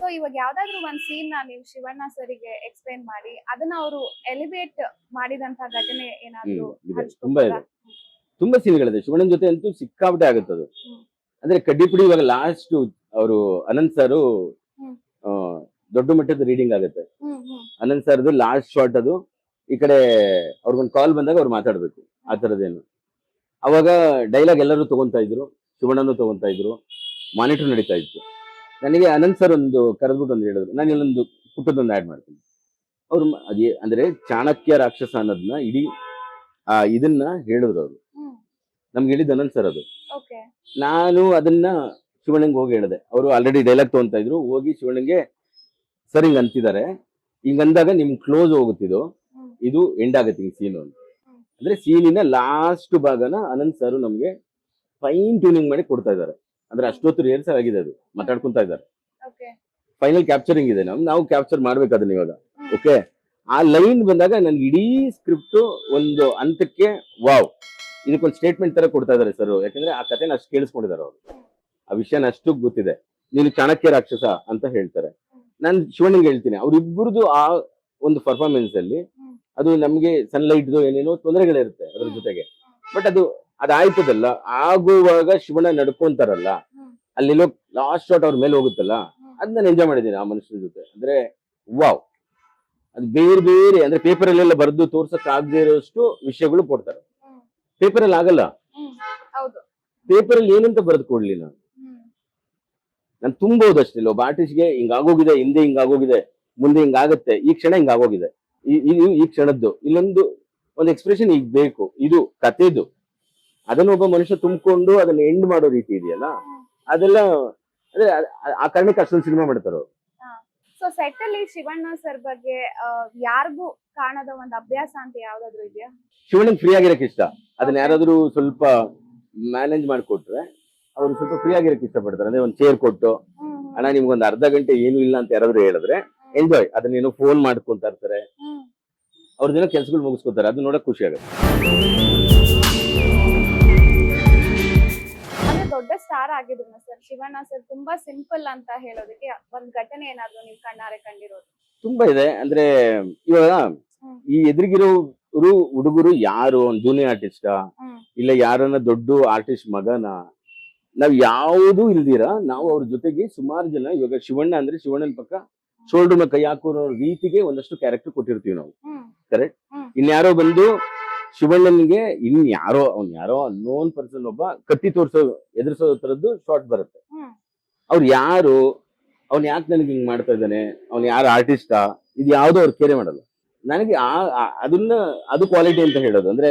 ಸೊ ಇವಾಗ ಯಾವ್ದಾದ್ರು ಒಂದ್ ಸೀನ್ ನೀವು ಶಿವಣ್ಣ ಸರಿಗೆ ಎಕ್ಸ್ಪ್ಲೈನ್ ಮಾಡಿ ಅದನ್ನ ಅವರು ಎಲಿವೇಟ್ ಮಾಡಿದಂತ ಘಟನೆ ಏನಾದ್ರು ಇದೆ, ತುಂಬಾ ಇದೆ, ತುಂಬಾ ಸೀನ್ಗಳಿದೆ. ಶಿವಣ್ಣನ ಜೊತೆ ಅಂತೂ ಸಿಕ್ಕಾಪಟ್ಟೆ ಆಗುತ್ತದು. ಅಂದ್ರೆ ಕಡ್ಡಿಪುಡಿ ಇವಾಗ ಲಾಸ್ಟ್ ಅವರು ಅನಂತ್ ಸಾರು ಹ್ಮ್. ದೊಡ್ಡ ಮಟ್ಟದ ರೀಡಿಂಗ್ ಆಗುತ್ತೆ. ಅನಂತ್ ಸರ್ದು ಲಾಸ್ಟ್ ಶಾಟ್ ಅದು. ಈ ಕಡೆ ಅವ್ರಿಗೊಂದು ಕಾಲ್ ಬಂದಾಗ ಅವ್ರು ಮಾತಾಡ್ಬೇಕು, ಆ ತರದೇನು. ಅವಾಗ ಡೈಲಾಗ್ ಎಲ್ಲರೂ ತಗೊಂತಾ ಇದ್ರು, ಶಿವಣ್ಣನು ತಗೊಂತಾ ಇದ್ರು, ಮಾನಿಟರ್ ನಡೀತಾ ಇತ್ತು. ನನಗೆ ಅನಂತ್ ಸರ್ ಒಂದು ಕರೆದ್ಬಿಟ್ಟು ಒಂದು ಹೇಳಿದ್ರು, ನಾನು ಇಲ್ಲೊಂದು ಪುಟ್ಟದೊಂದು ಆಡ್ ಮಾಡ್ತೀನಿ. ಅವ್ರು ಅದೇ ಅಂದ್ರೆ ಚಾಣಕ್ಯ ರಾಕ್ಷಸ ಅನ್ನೋದನ್ನ ಇಡೀ ಇದನ್ನ ಹೇಳಿದ್ರು ಅವರು. ನಮ್ಗೆ ಹೇಳಿದ್ದು ಅನಂತ್ ಸರ್ ಅದು. ನಾನು ಅದನ್ನ ಶಿವಣ್ಣಂಗೆ ಹೋಗಿ ಹೇಳಿದೆ. ಅವರು ಆಲ್ರೆಡಿ ಡೈಲಾಗ್ ತಗೊಂತಾ ಇದ್ರು. ಹೋಗಿ ಶಿವಣ್ಣಂಗೆ ಸರ್ ಹಿಂಗ್ ಅಂತಿದ್ದಾರೆ, ಹಿಂಗ್ ಅಂದಾಗ ನಿಮ್ ಕ್ಲೋಸ್ ಹೋಗುತ್ತಿದ್ದು, ಇದು ಎಂಡ್ ಆಗುತ್ತೆ ಈ ಸೀನು ಅಂತ. ಅಂದ್ರೆ ಸೀನಿನ ಲಾಸ್ಟ್ ಭಾಗನ ಅನಂತ್ ಸರ್ ನಮ್ಗೆ ಫೈನ್ ಟ್ಯೂನಿಂಗ್ ಮಾಡಿ ಕೊಡ್ತಾ ಇದ್ದಾರೆ. ಅಂದ್ರೆ ಅಷ್ಟೊತ್ತು ರಿಹರ್ಸಲ್ ಆಗಿದೆ, ಅದು ಮಾತಾಡ್ಕೊಂತ ಇದ್ದಾರೆ. ಫೈನಲ್ ಕ್ಯಾಪ್ಚರಿಂಗ್ ಇದೆ, ನಾವು ಕ್ಯಾಪ್ಚರ್ ಮಾಡ್ಬೇಕು ಅದನ್ನ ಇವಾಗ. ಓಕೆ, ಆ ಲೈನ್ ಬಂದಾಗ ನನ್ಗೆ ಇಡೀ ಸ್ಕ್ರಿಪ್ಟ್ ಒಂದು ಹಂತಕ್ಕೆ ವಾವ್, ಇದಕ್ಕೊಂದು ಸ್ಟೇಟ್ಮೆಂಟ್ ತರ ಕೊಡ್ತಾ ಇದಾರೆ ಸರ್. ಯಾಕಂದ್ರೆ ಆ ಕಥೆನ ಅಷ್ಟು ಕೇಳಿಸ್ಕೊಂಡಿದ್ದಾರೆ ಅವರು, ಆ ವಿಷಯನ ಅಷ್ಟು ಗೊತ್ತಿದೆ. ನೀನು ಚಾಣಕ್ಯ ರಾಕ್ಷಸ ಅಂತ ಹೇಳ್ತಾರೆ. ನಾನು ಶಿವಣ್ಣಂಗೆ ಹೇಳ್ತೀನಿ, ಅವ್ರಿಬ್ಬರದು ಆ ಒಂದು ಪರ್ಫಾರ್ಮೆನ್ಸ್ ಅಲ್ಲಿ ಅದು ನಮ್ಗೆ ಸನ್ಲೈಟ್ ಏನೇನೋ ತೊಂದರೆಗಳಿರುತ್ತೆ ಅದ್ರ ಜೊತೆಗೆ. ಬಟ್ ಅದಾಯ್ತದಲ್ಲ, ಆಗುವಾಗ ಶಿವಣ್ಣ ನಡ್ಕೊಂತಾರಲ್ಲ, ಅಲ್ಲೆಲ್ಲೋ ಲಾಸ್ಟ್ ಶಾಟ್ ಅವ್ರ ಮೇಲೆ ಹೋಗುತ್ತಲ್ಲ, ಅದ್ ನಾನು ಎಂಜಾಯ್ ಮಾಡಿದ್ದೀನಿ ಆ ಮನುಷ್ಯನ ಜೊತೆ. ಅಂದ್ರೆ ವಾವ್, ಅದು ಬೇರೆ ಬೇರೆ ಅಂದ್ರೆ ಪೇಪರ್ ಅಲ್ಲೆಲ್ಲ ಬರೆದು ತೋರ್ಸಕ್ ಆಗದೆ ಇರೋಷ್ಟು ವಿಷಯಗಳು ಕೊಡ್ತಾರೆ. ಪೇಪರ್ ಅಲ್ಲಿ ಆಗಲ್ಲ. ಪೇಪರ್ ಅಲ್ಲಿ ಏನಂತ ಬರೆದು ಕೊಡ್ಲಿ ನಾನು ತುಂಬೋದು ಅಷ್ಟೇ. ಒಬ್ಬ ಆರ್ಟಿಸ್ಟ್ಗೆ ಹಿಂಗಾಗೋಗಿದೆ, ಹಿಂದೆ ಹಿಂಗಾಗೋಗಿದೆ, ಮುಂದೆ ಹಿಂಗಾಗತ್ತೆ, ಈ ಕ್ಷಣ ಹಿಂಗಾಗೋಗಿದೆ, ಈ ಕ್ಷಣದ್ದು ಇಲ್ಲೊಂದು ಎಕ್ಸ್ಪ್ರೆಷನ್ ಈಗ ಬೇಕು, ಇದು ಕಥೆದು. ಅದನ್ನ ಒಬ್ಬ ಮನುಷ್ಯ ತುಂಬಿಕೊಂಡು ಅದನ್ನ ಎಂಡ್ ಮಾಡೋ ರೀತಿ ಇದೆಯಲ್ಲ, ಅದೆಲ್ಲ ಅಂದ್ರೆ ಆ ಕಾರಣಕ್ಕೆ ಅಷ್ಟೊಂದು ಸಿನಿಮಾ ಮಾಡ್ತಾರ. ಸೊ ಸೆಟ್ ಅಲ್ಲಿ ಶಿವಣ್ಣ ಸರ್ ಬಗ್ಗೆ ಯಾರಿಗೂ ಕಾಣದ ಒಂದು ಅಭ್ಯಾಸ ಅಂತ ಯಾವ್ದಾದ್ರು ಇದೆಯಾ? ಶಿವಣ್ಣಂಗೆ ಫ್ರೀ ಆಗಿರಕ್ಕೆ ಇಷ್ಟ. ಅದನ್ನ ಯಾರಾದ್ರೂ ಸ್ವಲ್ಪ ಮ್ಯಾನೇಜ್ ಮಾಡಿಕೊಟ್ರೆ ಅವ್ರು ಸ್ವಲ್ಪ ಫ್ರೀ ಆಗಿರಕ್ಕೆ ಇಷ್ಟಪಡ್ತಾರೆ. ಅಂದ್ರೆ ಒಂದ್ ಚೇರ್ ಕೊಟ್ಟು, ಅಣ್ಣ ನಿಮ್ಗೊಂದು ಅರ್ಧ ಗಂಟೆ ಏನು ಇಲ್ಲ ಅಂತ ಯಾರಾದ್ರೂ ಹೇಳಿದ್ರೆ ಎಂಜಾಯ್. ಅದನ್ನೇನೋ ಫೋನ್ ಮಾಡ್ಕೊಂತ ಇರ್ತಾರೆ, ಅವ್ರದ್ದೇನೋ ಕೆಲ್ಸಗಳು ಮುಗಿಸ್ಕೊತಾರೆ. ಅದು ನೋಡಕ್ ಖುಷಿ ಆಗುತ್ತೆ. ದೊಡ್ಡ ಸ್ಟಾರ್ ಆಗಿದ್ರು ಸರ್ ಶಿವಣ್ಣ ಸರ್, ತುಂಬಾ ಸಿಂಪಲ್ ಅಂತ ಹೇಳೋದಕ್ಕೆ ಒಂದ್ ಘಟನೆ ಏನಾದ್ರು ನೀವು ಕಣ್ಣಾರೆ ಕಂಡಿರೋದು? ತುಂಬಾ ಇದೆ. ಅಂದ್ರೆ ಇವಾಗ ಈ ಎದುರಿಗಿರೋರು ಹುಡುಗರು ಯಾರು, ಒಂದು ಜೂನಿಯರ್ ಆರ್ಟಿಸ್ಟಾ ಇಲ್ಲ ಯಾರನ್ನ ದೊಡ್ಡ ಆರ್ಟಿಸ್ಟ್ ಮಗನ, ನಾವ್ ಯಾವುದು ಇಲ್ದಿರ ನಾವು ಅವ್ರ ಜೊತೆಗೆ ಸುಮಾರು ಜನ, ಇವಾಗ ಶಿವಣ್ಣ ಅಂದ್ರೆ ಶಿವಣ್ಣನ ಪಕ್ಕ ಶೋಲ್ಡರ್ ಮೇಲೆ ಕೈ ಹಾಕೋ ರೀತಿಗೆ ಒಂದಷ್ಟು ಕ್ಯಾರೆಕ್ಟರ್ ಕೊಟ್ಟಿರ್ತೀವಿ ನಾವು, ಕರೆಕ್ಟ್? ಇನ್ಯಾರೋ ಬಂದು ಶಿವಣ್ಣನಿಗೆ ಅವ್ನ್ ಯಾರೋ ಅನ್ನೋನ್ ಪರ್ಸನ್ ಒಬ್ಬ ಕತ್ತಿ ಎದುರಿಸೋ ತರದ್ದು ಶಾರ್ಟ್ ಬರುತ್ತೆ. ಅವ್ರು ಯಾರು, ಅವ್ನ್ ಯಾಕೆ ನನಗೆ ಹಿಂಗ್ ಮಾಡ್ತಾ ಇದ್ದಾನೆ, ಅವ್ನ್ ಯಾರು ಆರ್ಟಿಸ್ಟಾ, ಇದು ಯಾವ್ದೋ ಅವ್ರು ಕೇರೆ ಮಾಡಲ್ಲ. ನನಗೆ ಅದು ಕ್ವಾಲಿಟಿ ಅಂತ ಹೇಳೋದು. ಅಂದ್ರೆ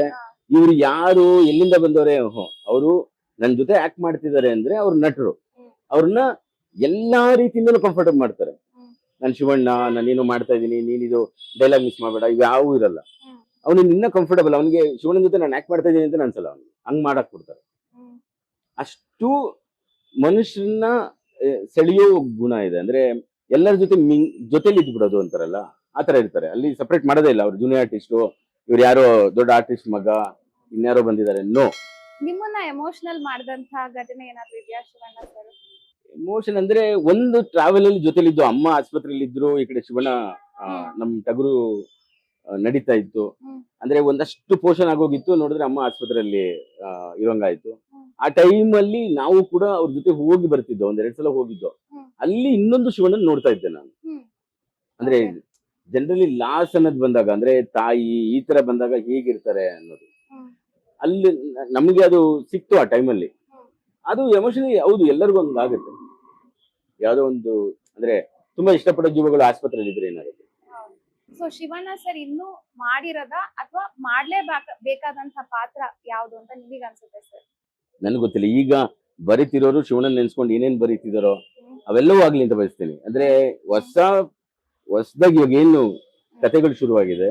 ಇವ್ರು ಯಾರು, ಎಲ್ಲಿಂದ ಬಂದವರೇ, ಅವರು ನನ್ ಜೊತೆ ಆಕ್ಟ್ ಮಾಡ್ತಿದ್ದಾರೆ ಅಂದ್ರೆ ಅವ್ರ ನಟರು, ಅವ್ರನ್ನ ಎಲ್ಲಾ ರೀತಿಯಿಂದಲೂ ಕಂಫರ್ಟಬಲ್ ಮಾಡ್ತಾರೆ. ನಾನು ಶಿವಣ್ಣ, ನಾನೇನೋ ಮಾಡ್ತಾ ಇದ್ದೀನಿ, ನೀನಿದು ಡೈಲಾಗ್ ಮಿಸ್ ಮಾಡ್ಬೇಡ, ಇವ್ ಯಾವೂ ಇರಲ್ಲ. ಅವನಿಗೆ ಇನ್ನ ಕಂಫರ್ಟಬಲ್, ಅವನಿಗೆ ಶಿವಣ್ಣನ ಜೊತೆ ನಾನು ಆಕ್ಟ್ ಮಾಡ್ತಾ ಇದ್ದೀನಿ ಅಂತ ಅನ್ಸಲ್ಲ. ಅವ್ನಿಗೆ ಹಂಗ್ ಮಾಡಕ್ ಕೊಡ್ತಾರೆ. ಅಷ್ಟು ಮನುಷ್ಯರನ್ನ ಸೆಳೆಯೋ ಗುಣ ಇದೆ. ಅಂದ್ರೆ ಎಲ್ಲರ ಜೊತೆಲಿ ಇದ್ಬಿಡೋದು ಅಂತಾರಲ್ಲ, ಆತರ ಇರ್ತಾರೆ. ಅಲ್ಲಿ ಸಪರೇಟ್ ಮಾಡೋದೇ ಇಲ್ಲ. ಅವ್ರು ಜೂನಿಯರ್ ಆರ್ಟಿಸ್ಟು, ಇವ್ರು ಯಾರೋ ದೊಡ್ಡ ಆರ್ಟಿಸ್ಟ್ ಮಗ, ಇನ್ಯಾರೋ ಬಂದಿದ್ದಾರೆ, ನೋ. ನಿಮ್ಮನ್ನ ಎಮೋಷನಲ್ ಮಾಡಿದಂತ ಘಟನೆ ಏನಾದ್ರು ಇದೆಯಾ ಶಿವಣ್ಣ ಸರ್? ಎಮೋಷನ್ ಅಂದ್ರೆ ಒಂದು ಟ್ರಾವೆಲ್ ಅಲ್ಲಿ ಜೊತೆಲಿದ್ದು, ಅಮ್ಮ ಆಸ್ಪತ್ರೆಯಲ್ಲಿ ಇದ್ರು, ಈ ಕಡೆ ಶಿವಣ್ಣ ನಮ್ ಟಗರು ನಡೀತಾ ಇತ್ತು. ಅಂದ್ರೆ ಒಂದಷ್ಟು ಪೋಷನ್ ಆಗೋಗಿತ್ತು, ನೋಡಿದ್ರೆ ಅಮ್ಮ ಆಸ್ಪತ್ರೆಯಲ್ಲಿ ಇರೋಂಗಾಯ್ತು. ಆ ಟೈಮ್ ಅಲ್ಲಿ ನಾವು ಕೂಡ ಅವ್ರ ಜೊತೆ ಹೋಗಿ ಬರ್ತಿದ್ದೋ, 1-2 ಸಲ ಹೋಗಿದ್ದೋ. ಅಲ್ಲಿ ಇನ್ನೊಂದು ಶಿವಣ್ಣನ್ ನೋಡ್ತಾ ಇದ್ದೆ ನಾನು. ಅಂದ್ರೆ ಜನರಲಿ ಲಾಸ್ ಅನ್ನೋದು ಬಂದಾಗ, ಅಂದ್ರೆ ತಾಯಿ ಈ ತರ ಬಂದಾಗ ಹೇಗಿರ್ತಾರೆ ಅನ್ನೋದು, ಅಲ್ಲಿ ನಮ್ಗೆ ಅದು ಸಿಕ್ತು ಆ ಟೈಮಲ್ಲಿ. ಅದು ಎಮೋಷನಲಿ ಹೌದು, ಎಲ್ಲರಿಗೂ ಒಂದು ಆಗುತ್ತೆ. ಯಾವ್ದೋ ಒಂದು ಅಂದ್ರೆ ತುಂಬಾ ಇಷ್ಟಪಡೋ ಜೀವಗಳು ಆಸ್ಪತ್ರೆಯಲ್ಲಿ ಇದ್ರೆ ಏನಾಗುತ್ತೆ. ಸೊ ಶಿವಣ್ಣ ಸರ್ ಇನ್ನೂ ಮಾಡಿರದ ಅಥವಾ ಬೇಕಾದಂತ ಪಾತ್ರ ಯಾವ್ದು ಅಂತ ನಿಮಗೆ ಅನ್ಸುತ್ತೆ ಸರ್? ನನ್ಗೆ ಗೊತ್ತಿಲ್ಲ. ಈಗ ಬರೀತಿರೋರು ಶಿವಣ್ಣನ್ ನೆನ್ಸ್ಕೊಂಡು ಏನೇನ್ ಬರೀತಿದಾರೋ ಅವೆಲ್ಲವೂ ಆಗ್ಲಿ ಅಂತ ಬಯಸ್ತೀನಿ. ಅಂದ್ರೆ ಹೊಸದಾಗಿ ಇವಾಗ ಏನು ಕಥೆಗಳು ಶುರುವಾಗಿದೆ,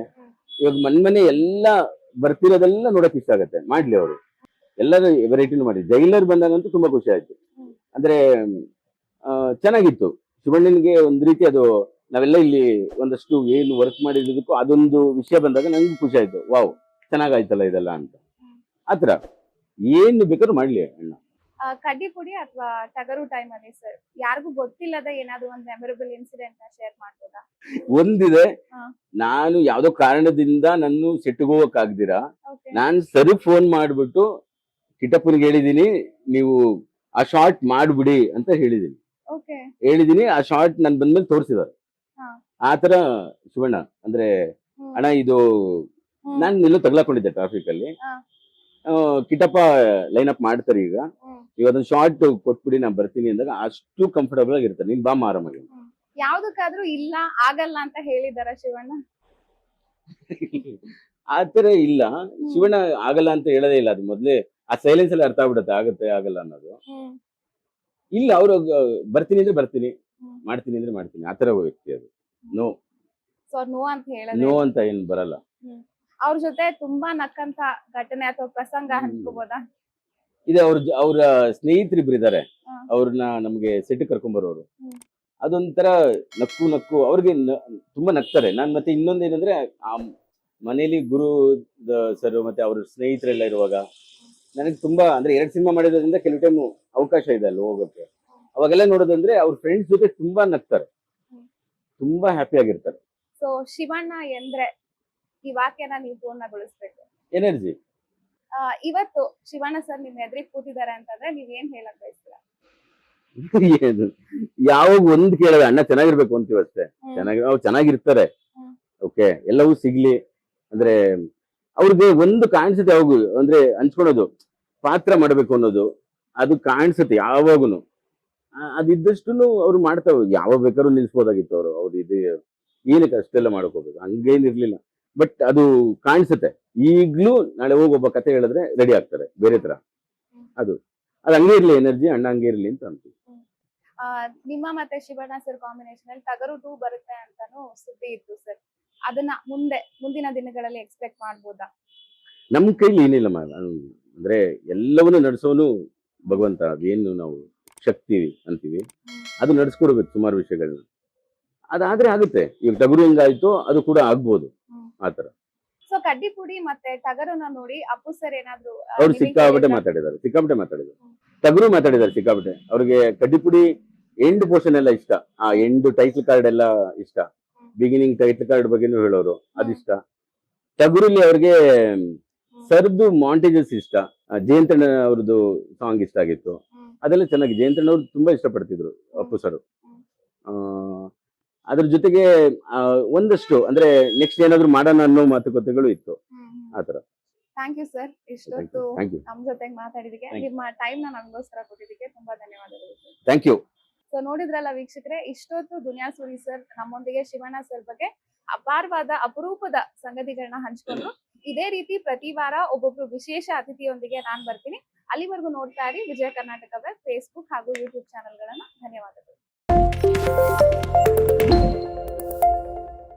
ಇವಾಗ ಮನೆ ಎಲ್ಲ ಬರ್ತಿರೋದೆಲ್ಲ ನೋಡಕ್ ಇಷ್ಟ ಆಗತ್ತೆ. ಮಾಡ್ಲಿ ಅವರು ಎಲ್ಲರೂ ವೆರೈಟಿನೂ ಮಾಡಿ. ಜೈಲರ್ ಬಂದಾಗಂತೂ ತುಂಬಾ ಖುಷಿ ಆಯ್ತು. ಅಂದ್ರೆ ಚೆನ್ನಾಗಿತ್ತು. ಶಿವಣ್ಣನಿಗೆ ಒಂದ್ ರೀತಿ ಅದು ನಾವೆಲ್ಲ ಇಲ್ಲಿ ಒಂದಷ್ಟು ಏನು ವರ್ಕ್ ಮಾಡಿದ್ದಕ್ಕೂ ಅದೊಂದು ವಿಷಯ ಬಂದಾಗ ನಂಗೂ ಖುಷಿ ಆಯ್ತು. ವಾವ್, ಚೆನ್ನಾಗಾಯ್ತಲ್ಲ ಇದೆಲ್ಲ ಅಂತ. ಆತರ ಏನು ಬೇಕಾದ್ರೂ ಮಾಡ್ಲಿ ಅಣ್ಣ. ಕಡ್ಡಿ ಪುಡಿ ಅಥವಾ ಟಗರು ಟೈಮ್ ಅಲ್ಲಿ ಸರ್ ಯಾರಿಗೂ ಗೊತ್ತಿಲ್ಲದ ಏನಾದ್ರು ಒಂದು ಮೆಮೊರಬಲ್ ಇನ್ಸಿಡೆಂಟ್ ನ ಶೇರ್ ಮಾಡ್ಬೋದಾ? ಒಂದಿದೆ, ಹಾ. ನಾನು ಯಾವ್ದೋ ಕಾರಣದಿಂದ ನನ್ನ ಸೆಟ್ಗೋಗಕ್ಕಾಗ್ದಿರಾ ಓಕೆ. ನಾನ್ ಸರಿ ಫೋನ್ ಮಾಡ್ಬಿಟ್ಟು ಕಿಟ್ಟಪ್ಪನಿಗೆ ಹೇಳಿದೀನಿ, ನೀವು ಆ ಶಾರ್ಟ್ ಮಾಡ್ಬಿಡಿ ಅಂತ ಹೇಳಿದೀನಿ. ಓಕೆ. ಆ ಶಾರ್ಟ್ ನನ್ ಬಂದ್ಮೇಲೆ ತೋರಿಸಿದಾರೆ. ಹಾ. ಆತರ ಶಿವಣ್ಣ ಅಂದ್ರೆ, ಹ್ಮ್. ಅಣ್ಣ ಇದು ಹ್ಮ್. ನಾನು ಎಲ್ಲೋ ತಗ್ಲಾಕೊಂಡಿದ್ದೆ ಟ್ರಾಫಿಕ್ ಅಲ್ಲಿ. ಹಾ. ಕಿಟ್ಟಪ್ಪ ಲೈನ್ ಅಪ್ ಮಾಡ್ತಾರೆ ಈಗ, ಹ್ಮ್. ನೀವು ಅದನ್ನ ಶಾರ್ಟ್ ಕೊಟ್ಬಿಡಿ ನಾನು ಬರ್ತೀನಿ ಅಂದಾಗ ಅಷ್ಟು ಕಂಫರ್ಟಬಲ್ ಆಗಿರ್ತಾರೆ. ನೀನ್ ಬಾ ಆರಾಮಾಗಿ. ಹ್ಮ್. ಯಾವ್ದಕ್ಕಾದ್ರೂ ಇಲ್ಲ ಆಗಲ್ಲ ಅಂತ ಹೇಳಿದಾರ ಶಿವಣ್ಣ? ಆತರ ಇಲ್ಲ, ಶಿವಣ್ಣ ಆಗಲ್ಲ ಅಂತ ಹೇಳೋದೇ ಇಲ್ಲ. ಅದು ಮೊದ್ಲೇ ಆ ಸೈಲೆನ್ಸ್ ಅಲ್ಲಿ ಅರ್ಥ ಆಗ್ಬಿಡುತ್ತೆ ಆಗುತ್ತೆ ಆಗಲ್ಲ ಅನ್ನೋದು. ಹ್ಮ್. ಇಲ್ಲ, ಅವ್ರು ಬರ್ತೀನಿ ಅಂದ್ರೆ ಬರ್ತೀನಿ, ಹ್ಮ್. ಮಾಡ್ತೀನಿ ಅಂದ್ರೆ ಮಾಡ್ತೀನಿ, ಆತರ ವ್ಯಕ್ತಿ ಅದು. ನೋ ಸೊ ನೋ ಅಂತ ಹೇಳೋದೇ ನೋ ಇಲ್ಲ. ಅಂತ ಏನ್ ಬರಲ್ಲ. ಅವ್ರ ಜೊತೆ ತುಂಬಾ ನಕ್ಕಂತ ಘಟನೆ ಅಥವಾ ಪ್ರಸಂಗ ಹ್ಮ್. ಹಂಚ್ಕೋಬೋದಾ? ಇದೆ, ಅವ್ರ ಸ್ನೇಹಿತರಿಬ್ರು ಇದಾರೆ, ಹಾ. ಅವ್ರನ್ನ ನಮ್ಗೆ ಸೆಟ್ ಕರ್ಕೊಂಡ್ ಬರೋರು. ಹ್ಮ್. ಅದೊಂಥರ ನಕ್ಕು ಅವ್ರಿಗೆ ತುಂಬಾ ನಗ್ತಾರೆ. ನಾನ್ ಮತ್ತೆ ಇನ್ನೊಂದೇನಂದ್ರೆ, ಆ ಮನೇಲಿ ಗುರು ಸರ್ ಮತ್ತೆ ಅವ್ರ ಸ್ನೇಹಿತರೆಲ್ಲ ಇರುವಾಗ ನನಗೆ ತುಂಬಾ ಅಂದ್ರೆ 2 ಸಿನಿಮಾ ಮಾಡಿರೋದ್ರಿಂದ ಕೆಲವು ಟೈಮ್ ಅವಕಾಶ ಇದೆ ಅಲ್ಲಿ ಹೋಗೋಕೆ. ಅವಾಗೆಲ್ಲ ನೋಡೋದಂದ್ರೆ ಅವ್ರ ಫ್ರೆಂಡ್ಸ್ ಜೊತೆ ತುಂಬಾ ನಗ್ತಾರೆ, ಹ್ಮ್. ತುಂಬಾ ಹ್ಯಾಪಿ ಆಗಿರ್ತಾರೆ. ಸೊ ಶಿವಣ್ಣ ಎಂದ್ರೆ ಈ ವಾಕ್ಯನ ನೀವು ಪೂರ್ಣಗೊಳಿಸ್ಬೇಕು. ಎನರ್ಜಿ. ಇವತ್ತು ಶಿವಣ್ಣ ಸರ್ ನಿಮ್ ಎದುರಿಗೆ ಕೂತಿದ್ದಾರೆ ಅಂತಂದ್ರೆ ನೀವ್ ಏನ್ ಹೇಳಕ್ ಬಯಸ್ತೀರಾ? ಏನು, ಯಾವಾಗ ಒಂದ್ ಕೇಳದ ಅಣ್ಣ ಚೆನ್ನಾಗಿರ್ಬೇಕು ಅಂತೀವಿ ಅಷ್ಟೇ. ಹ್ಮ್. ಅವ್ರು ಚೆನ್ನಾಗಿರ್ತಾರೆ. ಹ್ಮ್. ಓಕೆ, ಎಲ್ಲವೂ ಸಿಗ್ಲಿ ಅಂದ್ರೆ ಅವ್ರಿಗೆ ಒಂದು ಕಾಣಿಸುತ್ತೆ. ಯಾವಾಗೂ ಅಂದ್ರೆ ಹಂಚ್ಕೊಳೋದು, ಪಾತ್ರ ಮಾಡ್ಬೇಕು ಅನ್ನೋದು ಅದು ಕಾಣಿಸುತ್ತೆ ಯಾವಾಗುನು. ಅದಿದ್ದಷ್ಟು ಅವ್ರು ಮಾಡ್ತಾವ್. ಯಾವಾಗ ಬೇಕಾದ್ರೂ ನಿಲ್ಸ್ಬೋದಾಗಿತ್ತು ಅವ್ರು ಇದು ಏನಕ್ಕೆ ಅಷ್ಟೆಲ್ಲ ಮಾಡ್ಕೋಬೇಕು, ಹಂಗೇನಿರ್ಲಿಲ್ಲ. ಬಟ್ ಅದು ಕಾಣಿಸುತ್ತೆ. ಈಗ್ಲೂ ನಾಳೆ ಹೋಗಿ ಒಬ್ಬ ಕತೆ ಹೇಳಿದ್ರೆ ರೆಡಿ ಆಗ್ತಾರೆ ಬೇರೆ ತರ. ಅದು ಹಂಗೆ ಇರ್ಲಿ, ಎನರ್ಜಿ ಅಣ್ಣ ಹಂಗೆ ಇರ್ಲಿ ಅಂತ ಅಂತೀವಿ. ನಿಮ್ಮ ಮತ್ತೆ ಶಿವಣ್ಣ ಸರ್ ಕಾಂಬಿನೇಷನ್ ಅಲ್ಲಿ ಟಗರು 2 ಬರುತ್ತೆ ಅಂತಾನು ಸುದ್ದಿ ಇತ್ತು ಸರ್. ಅದನ್ನ ಮುಂದಿನ ದಿನಗಳಲ್ಲಿ ಎಕ್ಸ್ಪೆಕ್ಟ್ ಮಾಡ್ಬೋದಾ? ನಮ್ ಕೈಲಿ ಏನಿಲ್ಲ ಅಂದ್ರೆ ಎಲ್ಲವನ್ನೂ ನಡೆಸೋನು ಭಗವಂತ. ಅದೇನು ನಾವು ಶಕ್ತಿ ಅಂತೀವಿ, ಅದು ನಡ್ಸ್ಕೊಡ್ಬೇಕು ಸುಮಾರು ವಿಷಯಗಳನ್ನ. ಅದಾದ್ರೆ ಆಗುತ್ತೆ. ಈಗ ಟಗರು ಹೆಂಗಾಯ್ತು ಅದು ಕೂಡ ಆಗ್ಬೋದು ಆತರ. ಸೊ ಕಡ್ಡಿ ಪುಡಿ ಮತ್ತೆ ಟಗರನ್ನ ನೋಡಿ ಅಪ್ಪು ಸರ್ ಏನಾದ್ರು ಅವ್ರು ಸಿಕ್ಕಾಪಟ್ಟೆ ಮಾತಾಡಿದ್ದಾರೆ. ಟಗರು ಮಾತಾಡಿದ್ದಾರೆ ಸಿಕ್ಕಾಪಟ್ಟೆ. ಅವ್ರಿಗೆ ಕಡ್ಡಿಪುಡಿ ಎಂಡ್ ಪೋರ್ಷನ್ ಎಲ್ಲ ಇಷ್ಟ. ಆ ಎಂಡ್ ಟೈಟಲ್ ಕಾರ್ಡ್ ಎಲ್ಲ ಇಷ್ಟ. ಬಿಗಿನಿಂಗ್ ಟೈಟಲ್ ಕಾರ್ಡ್ ಬಗ್ಗೆನೂ ಹೇಳೋರು, ಅದಿಷ್ಟ. ಟಗರಲ್ಲಿ ಅವ್ರಿಗೆ ಸರ್ದು ಮಾಂಟೇಜಸ್ ಇಷ್ಟ. ಜಯಂತಣ್ಣ ಅವ್ರದ್ದು ಸಾಂಗ್ ಇಷ್ಟ ಆಗಿತ್ತು. ಅದೆಲ್ಲ ಚೆನ್ನಾಗಿ ಜಯಂತಣ್ಣ ಅವ್ರು ತುಂಬಾ ಇಷ್ಟಪಡ್ತಿದ್ರು ಅಪ್ಪು ಸರ್. ಅದ್ರ ಜೊತೆಗೆ ಒಂದಷ್ಟು ಅಂದ್ರೆ ನೆಕ್ಸ್ಟ್ ಏನಾದ್ರು ಮಾಡೋಣ ಅನ್ನೋ ಮಾತುಕತೆಗಳು ಇತ್ತು ಆತರ. ಥ್ಯಾಂಕ್ ಯು ಸರ್, ಇಷ್ಟೊತ್ತು ಥ್ಯಾಂಕ್ ಯು. ನಮ್ ಜೊತೆಗೆ ಮಾತಾಡಿದಕ್ಕೆ, ನಿಮ್ಮ ಟೈಮ್ ನ ನಮಗೋಸ್ಕರ ಕೊಟ್ಟಿದ್ದಕ್ಕೆ ತುಂಬಾ ಧನ್ಯವಾದಗಳು. Thank you. ಸೊ ನೋಡಿದ್ರಲ್ಲ ವೀಕ್ಷಕರೇ, ಇಷ್ಟೊತ್ತು ದುನಿಯಾ ಸೂರಿ ಸರ್ ನಮ್ಮೊಂದಿಗೆ ಶಿವಣ್ಣ ಸರ್ ಬಗ್ಗೆ ಅಪಾರವಾದ ಅಪರೂಪದ ಸಂಗತಿಗಳನ್ನ ಹಂಚ್ಕೊಂಡ್ರು. ಇದೇ ರೀತಿ ಪ್ರತಿ ವಾರ ಒಬ್ಬೊಬ್ರು ವಿಶೇಷ ಅತಿಥಿಯೊಂದಿಗೆ ನಾನ್ ಬರ್ತೀನಿ. ಅಲ್ಲಿವರೆಗೂ ನೋಡ್ತಾ ಇರಿ ವಿಜಯ ಕರ್ನಾಟಕ ವೆಬ್, ಫೇಸ್ಬುಕ್ ಹಾಗೂ ಯೂಟ್ಯೂಬ್ ಚಾನೆಲ್ಗಳನ್ನ. ಧನ್ಯವಾದಗಳು.